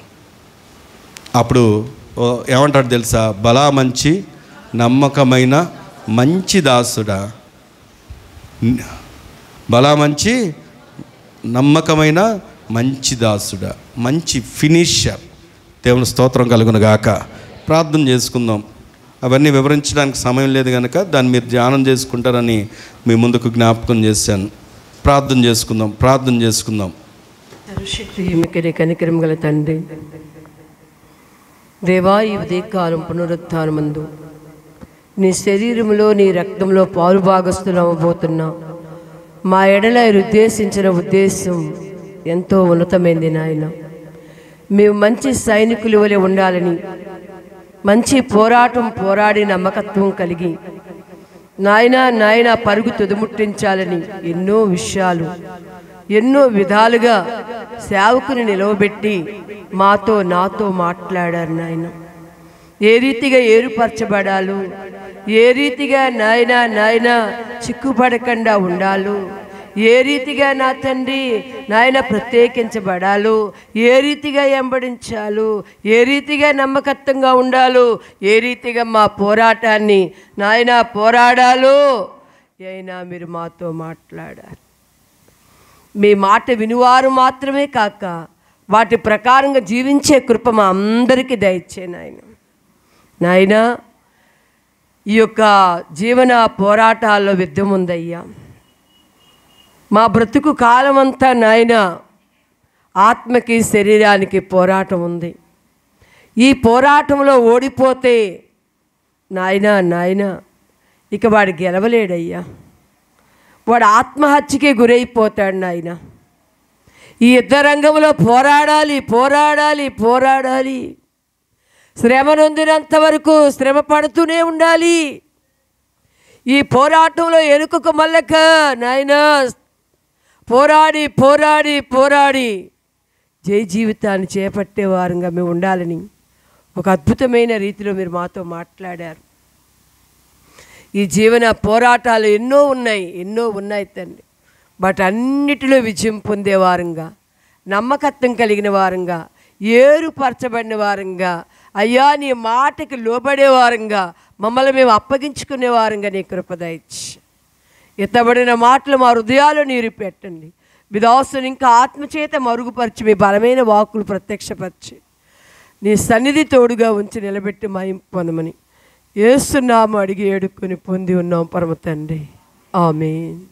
అప్పుడు ఏమంటాడు తెలుసా? బలా మంచి నమ్మకమైన మంచి దాసుడా, బలా మంచి నమ్మకమైన మంచి దాసుడా, మంచి ఫినిషర్. దేవుని స్తోత్రం కలుగునుగాక. ప్రార్థన చేసుకుందాం. అవన్నీ వివరించడానికి సమయం లేదు కనుక దాన్ని మీరు ధ్యానం చేసుకుంటారని మీ ముందుకు జ్ఞాపకం చేశాను. ప్రార్థన చేసుకుందాం. కనికరం గల తండ్రి, దేవా, ఈ ఉదయకాలం పునరుత్థానమందు నీ శరీరంలో నీ రక్తంలో పాలుభాగస్తులవ్వబోతున్నా మా ఎడల ఉద్దేశించిన ఉద్దేశం ఎంతో ఉన్నతమైంది నాయన. మేము మంచి సైనికుల వలె ఉండాలని, మంచి పోరాటం పోరాడి నమ్మకత్వం కలిగి నాయన పరుగు తుదముట్టించాలని ఎన్నో విషయాలు ఎన్నో విధాలుగా సేవకుని నిలవబెట్టి నాతో మాట్లాడారు నాయన. ఏ రీతిగా ఏరుపరచబడాలో, ఏ రీతిగా నాయన చిక్కుపడకుండా ఉండాలో, ఏ రీతిగా నా తండ్రి నాయన ప్రత్యేకించబడాలో, ఏ రీతిగా వెంబడించాలో, ఏ రీతిగా నమ్మకత్వంగా ఉండాలో, ఏ రీతిగా మా పోరాటాన్ని నాయన పోరాడాలో అయినా మీరు మాతో మాట్లాడారు. మీ మాట వినువారు మాత్రమే కాక వాటి ప్రకారంగా జీవించే కృప మా అందరికీ దయచే నాయన. ఈ యొక్క జీవన పోరాటాల్లో యుద్ధం ఉందయ్యా. మా బ్రతుకు కాలం అంతా నాయన ఆత్మకి శరీరానికి పోరాటం ఉంది. ఈ పోరాటంలో ఓడిపోతే నాయన ఇక వాడు గెలవలేడయ్యా. వాడు ఆత్మహత్యకే గురైపోతాడు నాయన. ఈ యుద్ధ రంగంలో పోరాడాలి. శ్రమ నొందినంత వరకు శ్రమ పడుతూనే ఉండాలి. ఈ పోరాటంలో ఎనుకకు మల్లక నాయన పోరాడి జై జీవితాన్ని చేపట్టే వారంగా మేము ఉండాలని ఒక అద్భుతమైన రీతిలో మీరు మాతో మాట్లాడారు. ఈ జీవన పోరాటాలు ఎన్నో ఉన్నాయి తండ్రి. వాటన్నిటిలో విజయం పొందే వారంగా, నమ్మకత్వం కలిగిన వారంగా, ఏరుపరచబడిన వారంగా, అయ్యా నీ మాటకి లోబడే వారంగా, మమ్మల్ని మేము అప్పగించుకునే వారంగా నీ కృప దయచి ఎత్తబడిన మాటలు మా హృదయాలు నీరు పెట్టండి. మీ దాసుని ఇంకా ఆత్మచేత మరుగుపరిచి మీ బలమైన వాక్కులు ప్రత్యక్షపరిచి నీ సన్నిధి తోడుగా ఉంచి నిలబెట్టి మహిమ పొందమని యేసు నామమున అడిగి ఏడుకొని పొంది ఉన్నాం పరమ తండ్రి. ఆమేన్.